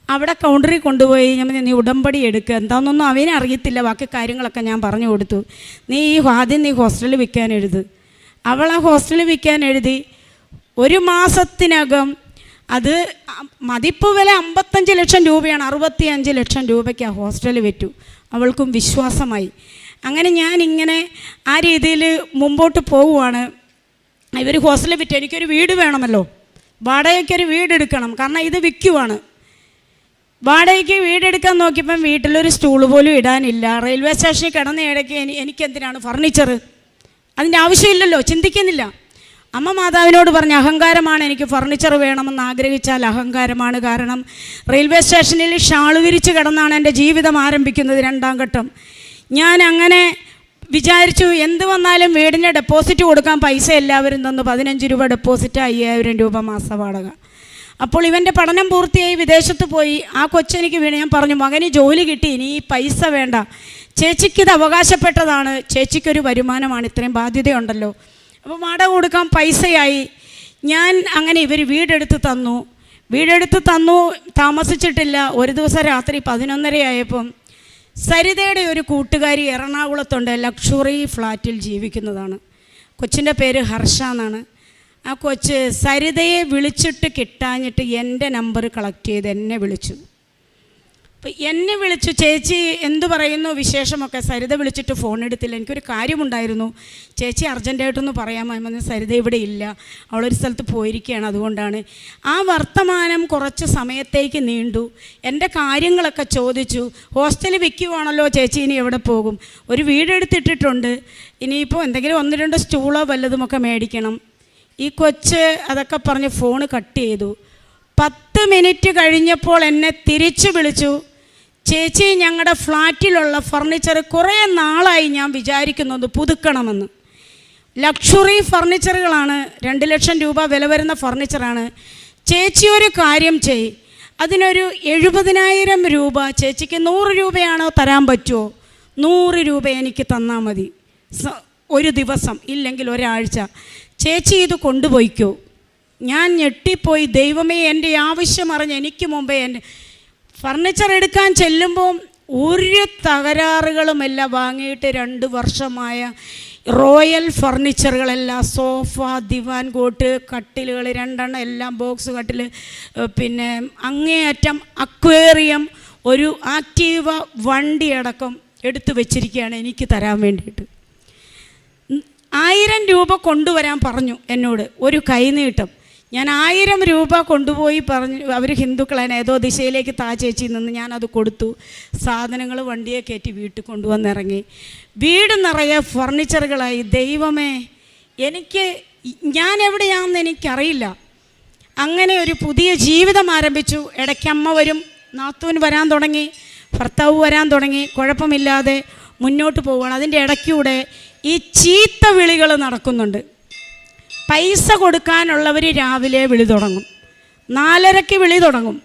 അവിടെ കൗണ്ടറിൽ കൊണ്ടുപോയി ഞാൻ നീ ഉടമ്പടി എടുക്കുക, എന്താണെന്നൊന്നും അവനെ അറിയത്തില്ല. ബാക്കി കാര്യങ്ങളൊക്കെ ഞാൻ പറഞ്ഞു കൊടുത്തു. നീ ആദ്യം ഹോസ്റ്റലിൽ വിൽക്കാൻ എഴുത്. അവൾ ആ ഹോസ്റ്റലിൽ വിൽക്കാൻ എഴുതി. 1 മാസത്തിനകം അത് മതിപ്പ് വില 55 ലക്ഷം രൂപയാണ്. 65 ലക്ഷം രൂപയ്ക്ക് ആ ഹോസ്റ്റലിൽ വിറ്റു. അവൾക്കും വിശ്വാസമായി. അങ്ങനെ ഞാനിങ്ങനെ ആ രീതിയിൽ മുമ്പോട്ട് പോവുകയാണ്. ഇവർ ഹോസ്റ്റലിൽ വിറ്റ് എനിക്കൊരു വീട് വേണമല്ലോ, വാടകയ്ക്കൊരു വീടെടുക്കണം, കാരണം ഇത് വിൽക്കുവാണ്. വാടകയ്ക്ക് വീടെടുക്കാൻ നോക്കിയപ്പം വീട്ടിലൊരു സ്റ്റൂൾ പോലും ഇടാനില്ല. റെയിൽവേ സ്റ്റേഷനിൽ കിടന്ന ഇടയ്ക്ക് എനിക്കെന്തിനാണ് ഫർണിച്ചർ? അതിൻ്റെ ആവശ്യമില്ലല്ലോ, ചിന്തിക്കുന്നില്ല. അമ്മ മാതാവിനോട് പറഞ്ഞ അഹങ്കാരമാണ്, എനിക്ക് ഫർണിച്ചർ വേണമെന്ന് ആഗ്രഹിച്ചാൽ അഹങ്കാരമാണ്. കാരണം റെയിൽവേ സ്റ്റേഷനിൽ ഷാള് വിരിച്ച് കിടന്നാണ് എൻ്റെ ജീവിതം ആരംഭിക്കുന്നത്, 2ാം ഘട്ടം. ഞാൻ അങ്ങനെ വിചാരിച്ചു, എന്ത് വന്നാലും വീടിൻ്റെ ഡെപ്പോസിറ്റ് കൊടുക്കാൻ പൈസ എല്ലാവരും തന്നു. 15 രൂപ ഡെപ്പോസിറ്റ്, 5000 രൂപ മാസ വാടക. അപ്പോൾ ഇവൻ്റെ പഠനം പൂർത്തിയായി വിദേശത്ത് പോയി. ആ കൊച്ചെനിക്ക് വീണ് ഞാൻ പറഞ്ഞു, മകന് ജോലി കിട്ടി, ഇനി ഈ പൈസ വേണ്ട, ചേച്ചിക്കിത് അവകാശപ്പെട്ടതാണ്, ചേച്ചിക്കൊരു വരുമാനമാണ്, ഇത്രയും ബാധ്യതയുണ്ടല്ലോ. അപ്പോൾ വാടക കൊടുക്കാൻ പൈസയായി. ഞാൻ അങ്ങനെ ഇവർ വീടെടുത്ത് തന്നു. താമസിച്ചിട്ടില്ല. ഒരു ദിവസം രാത്രി 11:30 ആയപ്പം സരിതയുടെ ഒരു കൂട്ടുകാരി എറണാകുളത്തുണ്ട്, ലക്ഷറി ഫ്ലാറ്റിൽ ജീവിക്കുന്നതാണ്. കൊച്ചിൻ്റെ പേര് ഹർഷ എന്നാണ്. ആ കൊച്ച് സരിതയെ വിളിച്ചിട്ട് കിട്ടാഞ്ഞിട്ട് എൻ്റെ നമ്പർ കളക്ട് ചെയ്ത് എന്നെ വിളിച്ചു. അപ്പോൾ എന്നെ വിളിച്ചു, ചേച്ചി എന്തു പറയുന്നു വിശേഷമൊക്കെ. സരിത വിളിച്ചിട്ട് ഫോൺ എടുത്തില്ല. എനിക്കൊരു കാര്യമുണ്ടായിരുന്നു, ചേച്ചി അർജൻറ്റായിട്ടൊന്ന് പറയാമെന്ന്. സരിത ഇവിടെ ഇല്ല, അവളൊരു സ്ഥലത്ത് പോയിരിക്കുകയാണ്, അതുകൊണ്ടാണ്. ആ വർത്തമാനം കുറച്ച് സമയത്തേക്ക് നീണ്ടു. എൻ്റെ കാര്യങ്ങളൊക്കെ ചോദിച്ചു. ഹോസ്റ്റലിൽ വിൽക്കുവാണല്ലോ ചേച്ചി, ഇനി എവിടെ പോകും? ഒരു വീടെടുത്തിട്ടിട്ടുണ്ട്, ഇനിയിപ്പോൾ എന്തെങ്കിലും 1-2 സ്റ്റൂളോ വല്ലതുമൊക്കെ മേടിക്കണം. ഈ കൊച്ച് അതൊക്കെ പറഞ്ഞ് ഫോൺ കട്ട് ചെയ്തു. 10 മിനിറ്റ് കഴിഞ്ഞപ്പോൾ എന്നെ തിരിച്ചു വിളിച്ചു, ചേച്ചി ഞങ്ങളുടെ ഫ്ലാറ്റിലുള്ള ഫർണിച്ചർ കുറേ നാളായി ഞാൻ വിചാരിക്കുന്നത് പുതുക്കണമെന്ന്. ലക്ഷറി ഫർണിച്ചറുകളാണ്, 2 ലക്ഷം രൂപ വില വരുന്ന ഫർണിച്ചറാണ്. ചേച്ചി ഒരു കാര്യം ചെയ്, അതിനൊരു 70,000 രൂപ, ചേച്ചിക്ക് 100 രൂപയാണോ തരാൻ പറ്റുമോ? 100 രൂപ എനിക്ക് തന്നാൽ മതി, ഒരു ദിവസം, ഇല്ലെങ്കിൽ ഒരാഴ്ച. ചേച്ചി ഇത് കൊണ്ടുപോയിക്കോ. ഞാൻ ഞെട്ടിപ്പോയി. ദൈവമേ, എൻ്റെ ആവശ്യം അറിഞ്ഞ് എനിക്ക് മുമ്പേ എൻ്റെ ഫർണിച്ചർ എടുക്കാൻ ചെല്ലുമ്പോൾ ഒരു തകരാറുകളുമെല്ലാം വാങ്ങിയിട്ട് 2 വർഷമായ റോയൽ ഫർണിച്ചറുകളെല്ലാം, സോഫ, ദിവാൻ കോട്ട്, കട്ടിലുകൾ 2 എല്ലാം ബോക്സ് കട്ടിൽ, പിന്നെ അങ്ങേയറ്റം അക്വേറിയം, ഒരു ആക്റ്റീവ വണ്ടിയടക്കം എടുത്തു വെച്ചിരിക്കുകയാണ് എനിക്ക് തരാൻ വേണ്ടിയിട്ട്. 1000 രൂപ കൊണ്ടുവരാൻ പറഞ്ഞു എന്നോട്, ഒരു കൈനീട്ടം. ഞാൻ 1000 രൂപ കൊണ്ടുപോയി പറഞ്ഞു. അവർ ഹിന്ദുക്കളാണ്, ഏതോ ദിശയിലേക്ക് ചേച്ചിയിൽ നിന്ന് ഞാനത് കൊടുത്തു. സാധനങ്ങൾ വണ്ടിയെ കയറ്റി വീട്ടിൽ കൊണ്ടുവന്നിറങ്ങി. വീട് നിറയെ ഫർണിച്ചറുകളായി. ദൈവമേ, ഞാൻ എവിടെയാണെന്ന് എനിക്കറിയില്ല. അങ്ങനെ ഒരു പുതിയ ജീവിതം ആരംഭിച്ചു. ഇടയ്ക്ക് അമ്മ വരും, നാത്തൂൻ വരാൻ തുടങ്ങി, ഭർത്താവ് വരാൻ തുടങ്ങി. കുഴപ്പമില്ലാതെ മുന്നോട്ട് പോവുകയാണ്. അതിൻ്റെ ഇടയ്ക്കൂടെ ഈ ചീത്ത വിളികൾ നടക്കുന്നുണ്ട്. പൈസ കൊടുക്കാനുള്ളവർ രാവിലെ വിളി തുടങ്ങും, 4:30-ക്ക് വിളി തുടങ്ങും.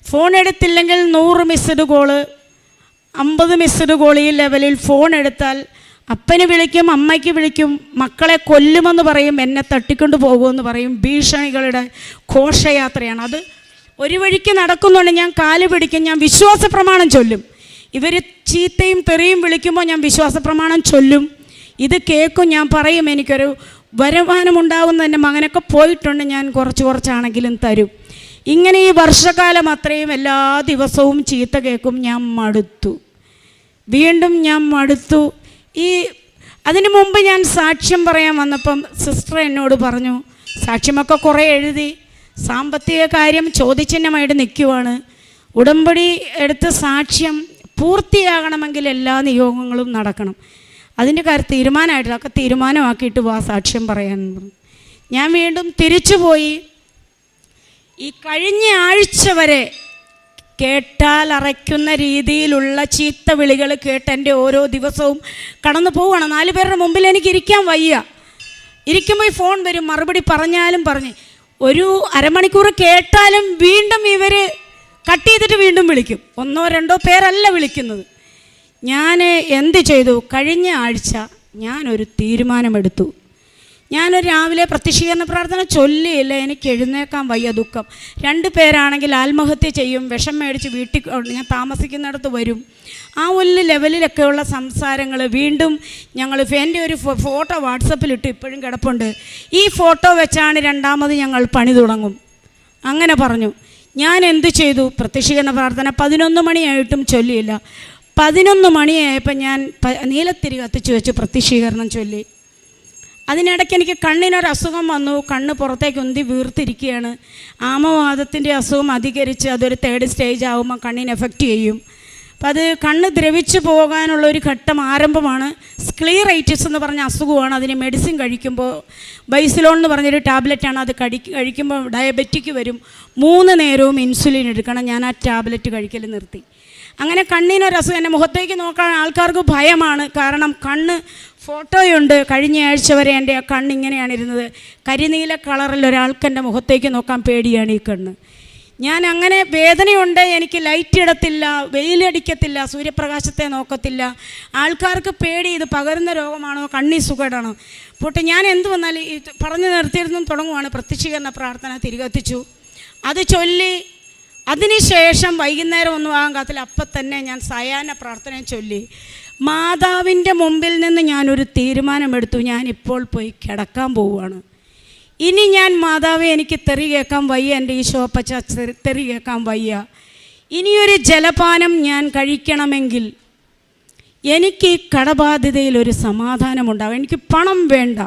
ഫോൺ എടുത്തില്ലെങ്കിൽ 100 മിസ്ഡ് കോള്, 50 മിസ്ഡ് കോൾ, ഈ ലെവലിൽ ഫോൺ എടുത്താൽ അപ്പന് വിളിക്കും, അമ്മയ്ക്ക് വിളിക്കും, മക്കളെ കൊല്ലുമെന്ന് പറയും, എന്നെ തട്ടിക്കൊണ്ട് പോകുമെന്ന് പറയും. ഭീഷണികളുടെ ഘോഷയാത്രയാണ് അത്. ഒരു വഴിക്ക് നടക്കുന്നുണ്ട്. ഞാൻ കാല് പിടിക്കും, ഞാൻ വിശ്വാസ പ്രമാണം ചൊല്ലും. ഇവർ ചീത്തയും തെറിയും വിളിക്കുമ്പോൾ ഞാൻ വിശ്വാസ പ്രമാണം ചൊല്ലും. ഇത് കേൾക്കും, ഞാൻ പറയും എനിക്കൊരു വരുമാനമുണ്ടാകുന്ന എൻ്റെ മകനൊക്കെ പോയിട്ടുണ്ട്, ഞാൻ കുറച്ചാണെങ്കിലും തരും. ഇങ്ങനെ ഈ വർഷകാലം അത്രയും എല്ലാ ദിവസവും ചീത്ത കേൾക്കും. ഞാൻ മടുത്തു, വീണ്ടും ഞാൻ മടുത്തു. അതിനു മുമ്പ് ഞാൻ സാക്ഷ്യം പറയാൻ വന്നപ്പം സിസ്റ്റർ എന്നോട് പറഞ്ഞു, സാക്ഷ്യമൊക്കെ കുറേ എഴുതി, സാമ്പത്തിക കാര്യം ചോദ്യചിഹ്നമായിട്ട് നിൽക്കുവാണ്. ഉടമ്പടി എടുത്ത് സാക്ഷ്യം പൂർത്തിയാകണമെങ്കിൽ എല്ലാ നിയോഗങ്ങളും നടക്കണം. അതിൻ്റെ കാര്യം തീരുമാനമായിട്ടില്ല, ഒക്കെ തീരുമാനമാക്കിയിട്ട് വാ സാക്ഷ്യം പറയാൻ. ഞാൻ വീണ്ടും തിരിച്ചുപോയി. ഈ കഴിഞ്ഞ ആഴ്ച വരെ കേട്ടാൽ അറയ്ക്കുന്ന രീതിയിലുള്ള ചീത്ത വിളികൾ കേട്ട് എൻ്റെ ഓരോ ദിവസവും കടന്നു പോവുകയാണ്. 4 പേരുടെ മുമ്പിൽ എനിക്ക് ഇരിക്കാൻ വയ്യ. ഇരിക്കുമ്പോൾ ഫോൺ വരും, മറുപടി പറഞ്ഞാലും ഒരു അരമണിക്കൂർ കേട്ടാലും വീണ്ടും ഇവർ കട്ട് ചെയ്തിട്ട് വീണ്ടും വിളിക്കും. 1-2 പേരല്ല വിളിക്കുന്നത്. ഞാൻ എന്ത് ചെയ്തു? കഴിഞ്ഞ ആഴ്ച ഞാനൊരു തീരുമാനമെടുത്തു. ഞാനൊരു രാവിലെ പ്രത്യക്ഷീകരണ പ്രാർത്ഥന ചൊല്ലിയില്ല, എനിക്ക് എഴുന്നേക്കാൻ വയ്യ, ദുഃഖം. 2 പേരാണെങ്കിൽ ആത്മഹത്യ ചെയ്യും, വിഷം മേടിച്ച് വീട്ടിൽ ഞാൻ താമസിക്കുന്നിടത്ത് വരും. ആ ഒരു ലെവലിലൊക്കെയുള്ള സംസാരങ്ങൾ. വീണ്ടും ഞങ്ങൾ എൻ്റെ ഒരു ഫോട്ടോ വാട്സപ്പിലിട്ട് ഇപ്പോഴും കിടപ്പുണ്ട്. ഈ ഫോട്ടോ വെച്ചാണ് 2ാമത് ഞങ്ങൾ പണി തുടങ്ങും. അങ്ങനെ പറഞ്ഞു. ഞാൻ എന്ത് ചെയ്തു? പ്രത്യക്ഷീകരണ പ്രാർത്ഥന 11 മണിയായിട്ടും ചൊല്ലിയില്ല. 11 മണിയായപ്പോൾ ഞാൻ നീലത്തിരി കത്തിച്ച് വെച്ച് പ്രത്യക്ഷീകരണം ചൊല്ലി. അതിനിടയ്ക്ക് എനിക്ക് കണ്ണിനൊരസുഖം വന്നു. കണ്ണ് പുറത്തേക്ക് ഉന്തി വീർത്തിരിക്കുകയാണ്. ആമവാദത്തിൻ്റെ അസുഖം അധികരിച്ച് അതൊരു 3rd സ്റ്റേജ് ആകുമ്പോൾ കണ്ണിന് എഫക്റ്റ് ചെയ്യും. അപ്പം അത് കണ്ണ് ദ്രവിച്ചു പോകാനുള്ളൊരു ഘട്ടം ആരംഭമാണ്. സ്ക്ലീറൈറ്റിസ് എന്ന് പറഞ്ഞ അസുഖമാണ്. അതിന് മെഡിസിൻ കഴിക്കുമ്പോൾ ബൈസിലോൺ എന്ന് പറഞ്ഞൊരു ടാബ്ലറ്റാണ്. അത് കഴിക്കുമ്പോൾ ഡയബറ്റിക് വരും. 3 നേരവും ഇൻസുലിൻ എടുക്കണം. ഞാൻ ആ ടാബ്ലറ്റ് കഴിക്കൽ നിർത്തി. അങ്ങനെ കണ്ണിനൊരസുഖം. എൻ്റെ മുഖത്തേക്ക് നോക്കാൻ ആൾക്കാർക്ക് ഭയമാണ്. കാരണം കണ്ണ് ഫോട്ടോയുണ്ട്. കഴിഞ്ഞ ആഴ്ച വരെ എൻ്റെ ആ കണ്ണിങ്ങനെയാണ് ഇരുന്നത്. കരിനീല കളറിൽ ഒരാൾക്ക് എൻ്റെ മുഖത്തേക്ക് നോക്കാൻ പേടിയാണ് ഈ കണ്ണ്. ഞാൻ അങ്ങനെ വേദനയുണ്ട്. എനിക്ക് ലൈറ്റ് ഇടത്തില്ല, വെയിലടിക്കത്തില്ല, സൂര്യപ്രകാശത്തെ നോക്കത്തില്ല. ആൾക്കാർക്ക് പേടി, ഇത് പകരുന്ന രോഗമാണോ, കണ്ണി സുഖമാണോ. പോട്ടെ, ഞാൻ എന്ത് വന്നാലും ഈ പറഞ്ഞു നിർത്തിയിരുന്നും തുടങ്ങുവാണ്. പ്രത്യക്ഷീകരണ പ്രാർത്ഥന തിരികെത്തിച്ചു. അത് ചൊല്ലി അതിനുശേഷം വൈകുന്നേരം ഒന്നും ആകാൻ കാത്തില്ല. അപ്പം തന്നെ ഞാൻ സായാഹ്ന പ്രാർത്ഥന ചൊല്ലി മാതാവിൻ്റെ മുമ്പിൽ നിന്ന് ഞാനൊരു തീരുമാനമെടുത്തു. ഞാനിപ്പോൾ പോയി കിടക്കാൻ പോവുകയാണ്. ഇനി ഞാൻ മാതാവെ, എനിക്ക് തെറി കേൾക്കാൻ വയ്യ, എൻ്റെ ഈശോപ്പച്ച തെറി കേൾക്കാൻ വയ്യ. ഇനിയൊരു ജലപാനം ഞാൻ കഴിക്കണമെങ്കിൽ എനിക്ക് ഈ കടബാധ്യതയിൽ ഒരു സമാധാനമുണ്ടാകും. എനിക്ക് പണം വേണ്ട,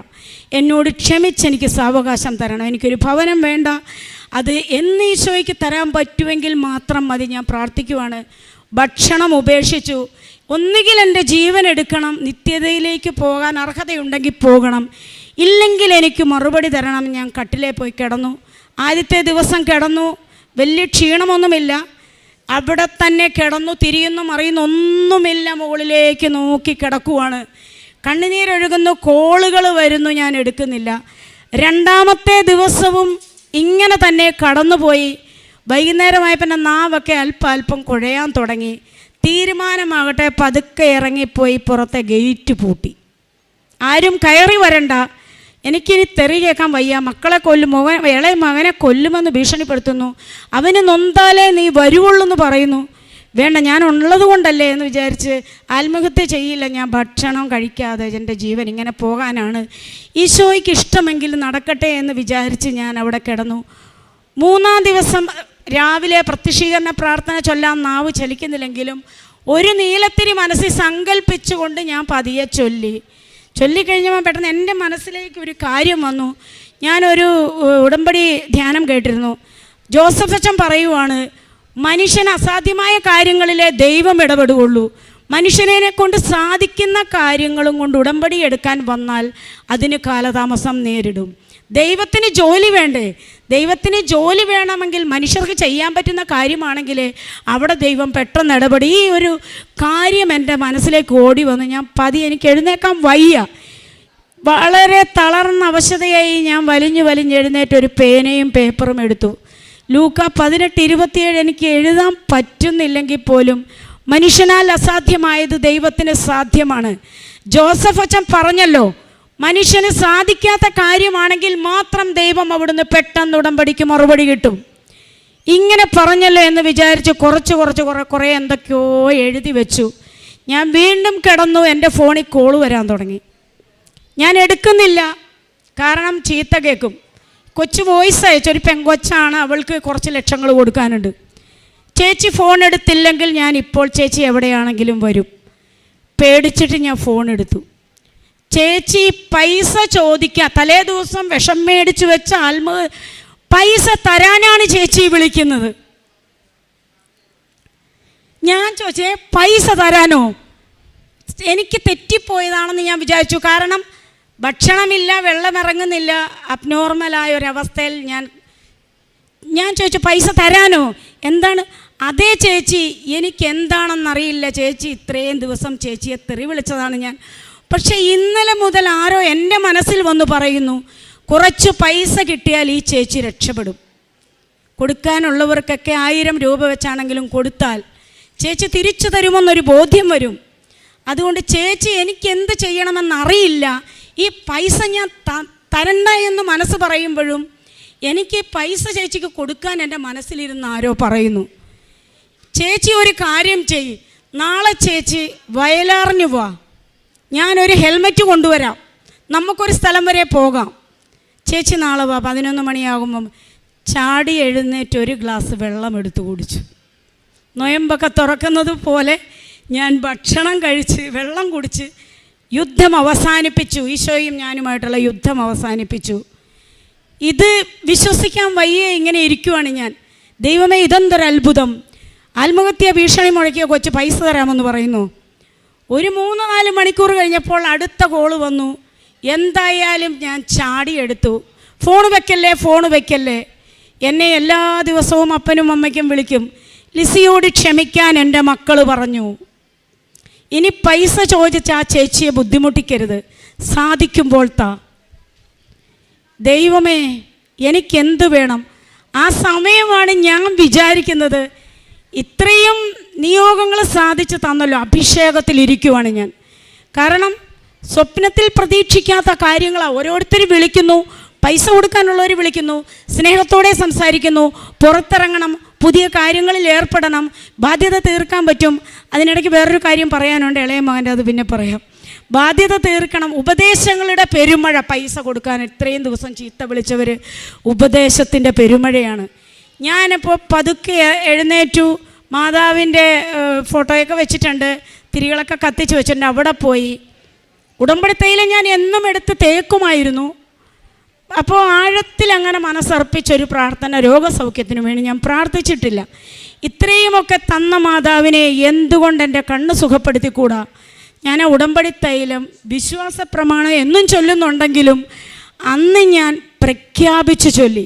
എന്നോട് ക്ഷമിച്ചെനിക്ക് സാവകാശം തരണം. എനിക്കൊരു ഭവനം വേണ്ട, അത് എന്ന് ഈശോയ്ക്ക് തരാൻ പറ്റുമെങ്കിൽ മാത്രം മതി. ഞാൻ പ്രാർത്ഥിക്കുവാണ്. ഭക്ഷണം ഉപേക്ഷിച്ചു. ഒന്നുകിൽ എൻ്റെ ജീവൻ എടുക്കണം, നിത്യതയിലേക്ക് പോകാൻ അർഹതയുണ്ടെങ്കിൽ പോകണം, ഇല്ലെങ്കിൽ എനിക്ക് മറുപടി തരണം. ഞാൻ കട്ടിലേ പോയി കിടന്നു. ആദ്യത്തെ ദിവസം കിടന്നു, വലിയ ക്ഷീണമൊന്നുമില്ല. അവിടെ തന്നെ കിടന്നു, തിരിയുന്നു മറിയുന്നു ഒന്നുമില്ല. മുകളിലേക്ക് നോക്കി കിടക്കുവാണ്. കണ്ണുനീരൊഴുകുന്നു, കോളുകൾ വരുന്നു, ഞാൻ എടുക്കുന്നില്ല. 2ാമത്തെ ദിവസവും ഇങ്ങനെ തന്നെ കടന്നുപോയി. വൈകുന്നേരമായപ്പോൾ എൻ്റെ നാവൊക്കെ അല്പം കുഴയാൻ തുടങ്ങി. തീരുമാനമാകട്ടെ, പതുക്കെ ഇറങ്ങിപ്പോയി പുറത്തെ ഗേറ്റ് പൂട്ടി. ആരും കയറി വരണ്ട, എനിക്കിനി തെറി കേൾക്കാൻ വയ്യ. മക്കളെ കൊല്ലും, ഇളയ മകനെ കൊല്ലുമെന്ന് ഭീഷണിപ്പെടുത്തുന്നു. അവന് നൊന്താലേ നീ വരുവുള്ളൂ എന്ന് പറയുന്നു. വേണ്ട, ഞാൻ ഉള്ളത് കൊണ്ടല്ലേ എന്ന് വിചാരിച്ച് ആത്മഹത്യ ചെയ്യില്ല. ഞാൻ ഭക്ഷണം കഴിക്കാതെ എൻ്റെ ജീവൻ ഇങ്ങനെ പോകാനാണ്. ഈശോയ്ക്ക് ഇഷ്ടമെങ്കിൽ നടക്കട്ടെ എന്ന് വിചാരിച്ച് ഞാൻ അവിടെ കിടന്നു. 3ാം ദിവസം രാവിലെ പ്രത്യക്ഷീകരണ പ്രാർത്ഥന ചൊല്ലാൻ നാവ് ചലിക്കുന്നില്ലെങ്കിലും ഒരു നീലത്തിരി മനസ്സിൽ സങ്കല്പിച്ചുകൊണ്ട് ഞാൻ പതിയെ ചൊല്ലിക്കഴിഞ്ഞപ്പോൾ പെട്ടെന്ന് എൻ്റെ മനസ്സിലേക്ക് ഒരു കാര്യം വന്നു. ഞാനൊരു ഉടമ്പടി ധ്യാനം കേട്ടിരുന്നു. ജോസഫ് അച്ഛൻ പറയുവാണ്, മനുഷ്യന് അസാധ്യമായ കാര്യങ്ങളിലെ ദൈവം ഇടപെടുകയുള്ളൂ. മനുഷ്യനെ കൊണ്ട് സാധിക്കുന്ന കാര്യങ്ങളും കൊണ്ട് ഉടമ്പടി എടുക്കാൻ വന്നാൽ അതിന് കാലതാമസം നേരിടും. ദൈവത്തിന് ജോലി വേണ്ടേ? ദൈവത്തിന് ജോലി വേണമെങ്കിൽ മനുഷ്യർക്ക് ചെയ്യാൻ പറ്റുന്ന കാര്യമാണെങ്കിൽ അവിടെ ദൈവം പെട്ടെന്ന് ഇടപെടി. ഈ ഒരു കാര്യം എൻ്റെ മനസ്സിലേക്ക് ഓടി വന്നു. ഞാൻ എനിക്ക് എഴുന്നേക്കാൻ വയ്യ. വളരെ തളർന്ന അവശതയായി ഞാൻ വലിഞ്ഞെഴുന്നേറ്റ് ഒരു പേനയും പേപ്പറും എടുത്തു. ലൂക്ക 18:27 എനിക്ക് എഴുതാൻ പറ്റുന്നില്ലെങ്കിൽ പോലും മനുഷ്യനാൽ അസാധ്യമായത് ദൈവത്തിന് സാധ്യമാണ്. ജോസഫ് അച്ഛൻ പറഞ്ഞല്ലോ, മനുഷ്യന് സാധിക്കാത്ത കാര്യമാണെങ്കിൽ മാത്രം ദൈവം അവിടുന്ന് പെട്ടെന്ന് ഉടമ്പടിക്ക് മറുപടി കിട്ടും. ഇങ്ങനെ പറഞ്ഞല്ലോ എന്ന് വിചാരിച്ച് കുറേ എന്തൊക്കെയോ എഴുതി വെച്ചു. ഞാൻ വീണ്ടും കിടന്നു. എൻ്റെ ഫോണിൽ കോള് വരാൻ തുടങ്ങി. ഞാൻ എടുക്കുന്നില്ല, കാരണം ചീത്ത കേൾക്കും. കൊച്ചു വോയിസ് അയച്ചൊരു പെങ്കൊച്ചാണ്, അവൾക്ക് കുറച്ച് ലക്ഷങ്ങൾ കൊടുക്കാനുണ്ട്. ചേച്ചി ഫോൺ എടുത്തില്ലെങ്കിൽ ഞാൻ ഇപ്പോൾ ചേച്ചി എവിടെയാണെങ്കിലും വരും. പേടിച്ചിട്ട് ഞാൻ ഫോൺ എടുത്തു. ചേച്ചി പൈസ ചോദിക്കുക, തലേ ദിവസം വിഷം മേടിച്ചു വെച്ച പൈസ തരാനാണ് ചേച്ചി വിളിക്കുന്നത്. ഞാൻ ചോദിച്ചേ, പൈസ തരാനോ? എനിക്ക് തെറ്റിപ്പോയതാണെന്ന് ഞാൻ വിചാരിച്ചു. കാരണം ഭക്ഷണമില്ല, വെള്ളമിറങ്ങുന്നില്ല, അബ്നോർമലായ ഒരവസ്ഥയിൽ ഞാൻ ചോദിച്ചു, പൈസ തരാനോ? എന്താണ്? അതേ ചേച്ചി, എനിക്കെന്താണെന്നറിയില്ല ചേച്ചി, ഇത്രയും ദിവസം ചേച്ചിയെ തെറി വിളിച്ചതാണ് ഞാൻ. പക്ഷേ ഇന്നലെ മുതൽ ആരോ എൻ്റെ മനസ്സിൽ വന്ന് പറയുന്നു, കുറച്ച് പൈസ കിട്ടിയാൽ ഈ ചേച്ചി രക്ഷപ്പെടും. കൊടുക്കാനുള്ളവർക്കൊക്കെ 1000 രൂപ വെച്ചാണെങ്കിലും കൊടുത്താൽ ചേച്ചി തിരിച്ചു തരുമെന്നൊരു ബോധ്യം വരും. അതുകൊണ്ട് ചേച്ചി, എനിക്ക് എന്ത് ചെയ്യണമെന്നറിയില്ല, ഈ പൈസ ഞാൻ തരണ്ട എന്ന് മനസ്സ് പറയുമ്പോഴും എനിക്ക് പൈസ ചേച്ചിക്ക് കൊടുക്കാൻ എൻ്റെ മനസ്സിലിരുന്ന് ആരോ പറയുന്നു, ചേച്ചി ഒരു കാര്യം ചെയ്യ്, നാളെ ചേച്ചി വയലാറിന് വാ, ഞാനൊരു ഹെൽമെറ്റ് കൊണ്ടുവരാം, നമുക്കൊരു സ്ഥലം വരെ പോകാം, ചേച്ചി നാളെ വാ. 11 മണിയാകുമ്പം ചാടി എഴുന്നേറ്റ് ഒരു ഗ്ലാസ് വെള്ളം എടുത്തു കുടിച്ചു. നൊയമ്പൊക്കെ തുറക്കുന്നത് പോലെ ഞാൻ ഭക്ഷണം കഴിച്ച് വെള്ളം കുടിച്ച് യുദ്ധം അവസാനിപ്പിച്ചു. ഈശോയും ഞാനുമായിട്ടുള്ള യുദ്ധം അവസാനിപ്പിച്ചു. ഇത് വിശ്വസിക്കാൻ വയ്യേ, ഇങ്ങനെ ഇരിക്കുവാണ് ഞാൻ. ദൈവമേ, ഇതെന്തൊരു അത്ഭുതം! ആത്മഹത്യ ഭീഷണി മുഴക്കിയ കൊച്ച് പൈസ തരാമെന്ന് പറയുന്നു. ഒരു 3-4 മണിക്കൂർ കഴിഞ്ഞപ്പോൾ അടുത്ത കോള് വന്നു. എന്തായാലും ഞാൻ ചാടിയെടുത്തു. ഫോൺ വെക്കല്ലേ. എന്നെ എല്ലാ ദിവസവും അപ്പനും അമ്മയ്ക്കും വിളിക്കും. ലിസിയോട് ക്ഷമിക്കാൻ എൻ്റെ മക്കൾ പറഞ്ഞു. ഇനി പൈസ ചോദിച്ച് ആ ചേച്ചിയെ ബുദ്ധിമുട്ടിക്കരുത്, സാധിക്കുമ്പോൾ താ. ദൈവമേ, എനിക്കെന്ത് വേണം? ആ സമയമാണ് ഞാൻ വിചാരിക്കുന്നത്, ഇത്രയും നിയോഗങ്ങൾ സാധിച്ചു തന്നല്ലോ, അഭിഷേകത്തിലിരിക്കുവാണ് ഞാൻ. കാരണം സ്വപ്നത്തിൽ പ്രതീക്ഷിക്കാത്ത കാര്യങ്ങളാണ്. ഓരോരുത്തരും വിളിക്കുന്നു, പൈസ കൊടുക്കാനുള്ളവർ വിളിക്കുന്നു, സ്നേഹത്തോടെ സംസാരിക്കുന്നു, പുറത്തിറങ്ങണം, പുതിയ കാര്യങ്ങളിൽ ഏർപ്പെടണം, ബാധ്യത തീർക്കാൻ പറ്റും. അതിനിടയ്ക്ക് വേറൊരു കാര്യം പറയാനുണ്ട്, ഇളയ മകൻ്റെ, അത് പിന്നെ പറയാം. ബാധ്യത തീർക്കണം, ഉപദേശങ്ങളുടെ പെരുമഴ. പൈസ കൊടുക്കാൻ ഇത്രയും ദിവസം ചീത്ത വിളിച്ചവർ, ഉപദേശത്തിൻ്റെ പെരുമഴയാണ്. ഞാനിപ്പോൾ പതുക്കെ എഴുന്നേറ്റു, മാതാവിൻ്റെ ഫോട്ടോയൊക്കെ വെച്ചിട്ടുണ്ട്, തിരികളൊക്കെ കത്തിച്ച് വെച്ചിട്ടുണ്ട്. അവിടെ പോയി ഉടമ്പടി തൈലം ഞാൻ എന്നും എടുത്ത് തേക്കുമായിരുന്നു. അപ്പോൾ ആഴത്തിൽ അങ്ങനെ മനസ്സർപ്പിച്ചൊരു പ്രാർത്ഥന, രോഗസൗഖ്യത്തിന് വേണ്ടി ഞാൻ പ്രാർത്ഥിച്ചിട്ടില്ല. ഇത്രയുമൊക്കെ തന്ന മാതാവിനെ എന്തുകൊണ്ട് എൻ്റെ കണ്ണ് സുഖപ്പെടുത്തിക്കൂടാ? ഞാൻ ആ ഉടമ്പടി തൈലം വിശ്വാസ പ്രമാണം എന്നും ചൊല്ലുന്നുണ്ടെങ്കിലും അന്ന് ഞാൻ പ്രഖ്യാപിച്ച് ചൊല്ലി.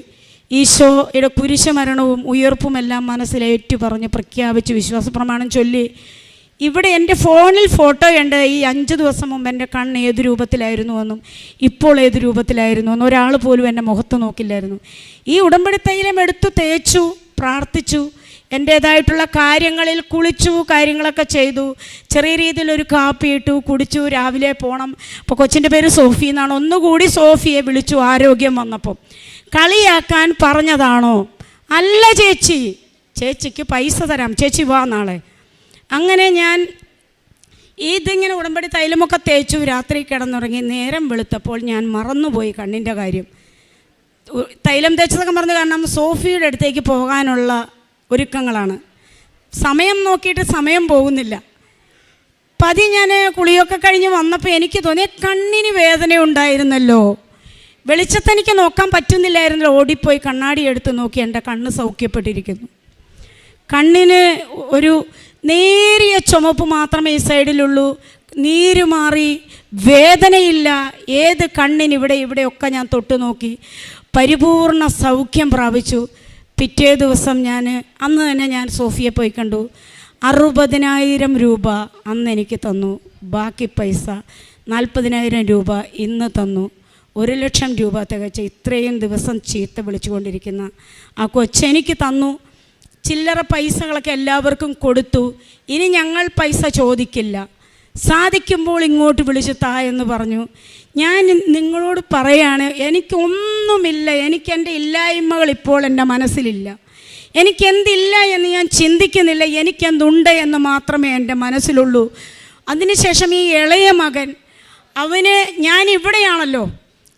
ഈശോയുടെ കുരിശുമരണവും ഉയർപ്പുമെല്ലാം മനസ്സിലേറ്റു പറഞ്ഞ് പ്രഖ്യാപിച്ച് വിശ്വാസ പ്രമാണം ചൊല്ലി. ഇവിടെ എൻ്റെ ഫോണിൽ ഫോട്ടോയുണ്ട്. ഈ 5 ദിവസം മുമ്പ് എൻ്റെ കണ്ണ് ഏത് രൂപത്തിലായിരുന്നു എന്നും ഇപ്പോൾ ഏത് രൂപത്തിലായിരുന്നു എന്നും ഒരാൾ പോലും എൻ്റെ മുഖത്ത് നോക്കില്ലായിരുന്നു. ഈ ഉടമ്പടി തൈലം എടുത്തു തേച്ചു, പ്രാർത്ഥിച്ചു, എൻ്റേതായിട്ടുള്ള കാര്യങ്ങളിൽ കുളിച്ചു, കാര്യങ്ങളൊക്കെ ചെയ്തു. ചെറിയ രീതിയിലൊരു കാപ്പി ഇട്ടു, കുടിച്ചു. രാവിലെ പോകണം. അപ്പോൾ കൊച്ചിൻ്റെ പേര് സോഫി എന്നാണ്. ഒന്നുകൂടി സോഫിയെ വിളിച്ചു. ആരോഗ്യം വന്നപ്പോൾ കളിയാക്കാൻ പറഞ്ഞതാണോ? അല്ല ചേച്ചി, ചേച്ചിക്ക് പൈസ തരാം, ചേച്ചി വാ നാളെ. അങ്ങനെ ഞാൻ ഇതിങ്ങനെ ഉടമ്പടി തൈലമൊക്കെ തേച്ചു. രാത്രി കിടന്നുറങ്ങി. നേരം വെളുത്തപ്പോൾ ഞാൻ മറന്നുപോയി കണ്ണിൻ്റെ കാര്യം. തൈലം തേച്ചതൊക്കെ മറന്നു. കാരണം സോഫിയുടെ അടുത്തേക്ക് പോകാനുള്ള ഒരുക്കങ്ങളാണ്. സമയം നോക്കിയിട്ട് സമയം പോകുന്നില്ല. ഞാൻ കുളിയൊക്കെ കഴിഞ്ഞ് വന്നപ്പോൾ എനിക്ക് തോന്നി കണ്ണിന് വേദന ഉണ്ടായിരുന്നല്ലോ, വെളിച്ചത്തെനിക്ക് നോക്കാൻ പറ്റുന്നില്ലായിരുന്നല്ലോ. ഓടിപ്പോയി കണ്ണാടി എടുത്ത് നോക്കി, എൻ്റെ കണ്ണ് സൗഖ്യപ്പെട്ടിരിക്കുന്നു. കണ്ണിന് ഒരു നേരിയ ചുമപ്പ് മാത്രമേ ഈ സൈഡിലുള്ളൂ. നീര് മാറി, വേദനയില്ല. ഏത് കണ്ണിന് ഇവിടെയൊക്കെ ഞാൻ തൊട്ട് നോക്കി. പരിപൂർണ സൗഖ്യം പ്രാപിച്ചു. പിറ്റേ ദിവസം അന്ന് തന്നെ ഞാൻ സോഫിയെ പോയി കണ്ടു. 60,000 രൂപ അന്ന് എനിക്ക് തന്നു. ബാക്കി പൈസ 40,000 രൂപ ഇന്ന് തന്നു. 1,00,000 രൂപ തികച്ച് ഇത്രയും ദിവസം ചീത്ത വിളിച്ചുകൊണ്ടിരിക്കുന്ന ആ കൊച്ചെനിക്ക് തന്നു. ചില്ലറ പൈസകളൊക്കെ എല്ലാവർക്കും കൊടുത്തു. ഇനി ഞങ്ങൾ പൈസ ചോദിക്കില്ല, സാധിക്കുമ്പോൾ ഇങ്ങോട്ട് വിളിച്ച് താ എന്ന് പറഞ്ഞു. ഞാൻ നിങ്ങളോട് പറയാണ്, എനിക്കൊന്നുമില്ല. എനിക്കെൻ്റെ ഇല്ലായ്മകൾ ഇപ്പോൾ എൻ്റെ മനസ്സിലില്ല. എനിക്കെന്തില്ല എന്ന് ഞാൻ ചിന്തിക്കുന്നില്ല. എനിക്കെന്തുണ്ട് എന്ന് മാത്രമേ എൻ്റെ മനസ്സിലുള്ളൂ. അതിനുശേഷം ഈ ഇളയ മകൻ, അവന് ഞാൻ ഇവിടെയാണല്ലോ.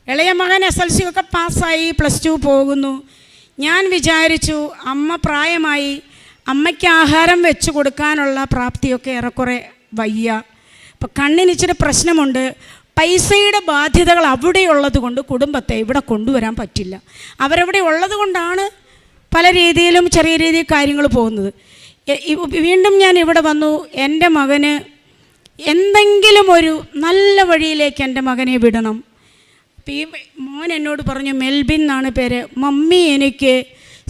ഇളയ മകൻ SLC ഒക്കെ പാസ്സായി, +2 പോകുന്നു. ഞാൻ വിചാരിച്ചു അമ്മ പ്രായമായി, അമ്മയ്ക്ക് ആഹാരം വെച്ച് കൊടുക്കാനുള്ള പ്രാപ്തിയൊക്കെ ഏറെക്കുറെ വയ്യ. അപ്പം കണ്ണിന് ഇച്ചിരി പ്രശ്നമുണ്ട്. പൈസയുടെ ബാധ്യതകൾ അവിടെയുള്ളത് കൊണ്ട് കുടുംബത്തെ ഇവിടെ കൊണ്ടുവരാൻ പറ്റില്ല. അവരവിടെ ഉള്ളത് കൊണ്ടാണ് പല രീതിയിലും ചെറിയ രീതിയിൽ കാര്യങ്ങൾ പോകുന്നത്. വീണ്ടും ഞാൻ ഇവിടെ വന്നു. എൻ്റെ മകന് എന്തെങ്കിലും ഒരു നല്ല വഴിയിലേക്ക് എൻ്റെ മകനെ വിടണം. ഈ മോൻ എന്നോട് പറഞ്ഞു, മെൽബിൻ എന്നാണ് പേര്, മമ്മി എനിക്ക്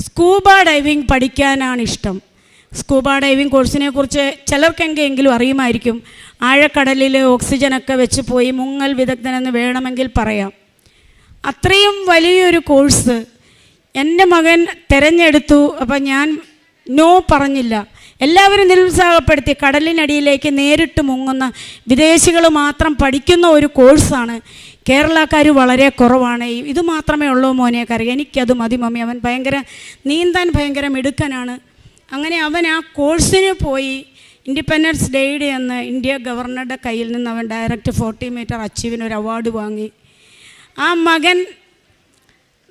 സ്കൂബ ഡൈവിങ് പഠിക്കാനാണ് ഇഷ്ടം. സ്കൂബ ഡൈവിങ് കോഴ്സിനെ കുറിച്ച് ചിലർക്കെങ്കിലും അറിയുമായിരിക്കും. ആഴക്കടലിൽ ഓക്സിജനൊക്കെ വെച്ച് പോയി മുങ്ങൽ വിദഗ്ധനെന്ന് വേണമെങ്കിൽ പറയാം. അത്രയും വലിയൊരു കോഴ്സ് എൻ്റെ മകൻ തിരഞ്ഞെടുത്തു. അപ്പം ഞാൻ നോ പറഞ്ഞില്ല. എല്ലാവരും നിരുത്സാഹപ്പെടുത്തി. കടലിനടിയിലേക്ക് നേരിട്ട് മുങ്ങുന്ന വിദേശികൾ മാത്രം പഠിക്കുന്ന ഒരു കോഴ്സാണ്. കേരളക്കാർ വളരെ കുറവാണ്. ഇത് മാത്രമേ ഉള്ളൂ മോനെ കറി, എനിക്കത് മതി മമ്മി. അവൻ നീന്താൻ ഭയങ്കര മിടുക്കനാണ്. അങ്ങനെ അവൻ ആ കോഴ്സിന് പോയി. ഇൻഡിപെൻഡൻസ് ഡേയുടെ അന്ന് ഇന്ത്യ ഗവർണറുടെ കയ്യിൽ നിന്ന് അവൻ ഡയറക്റ്റ് 40 മീറ്റർ അച്ചീവിന് ഒരു അവാർഡ് വാങ്ങി. ആ മകൻ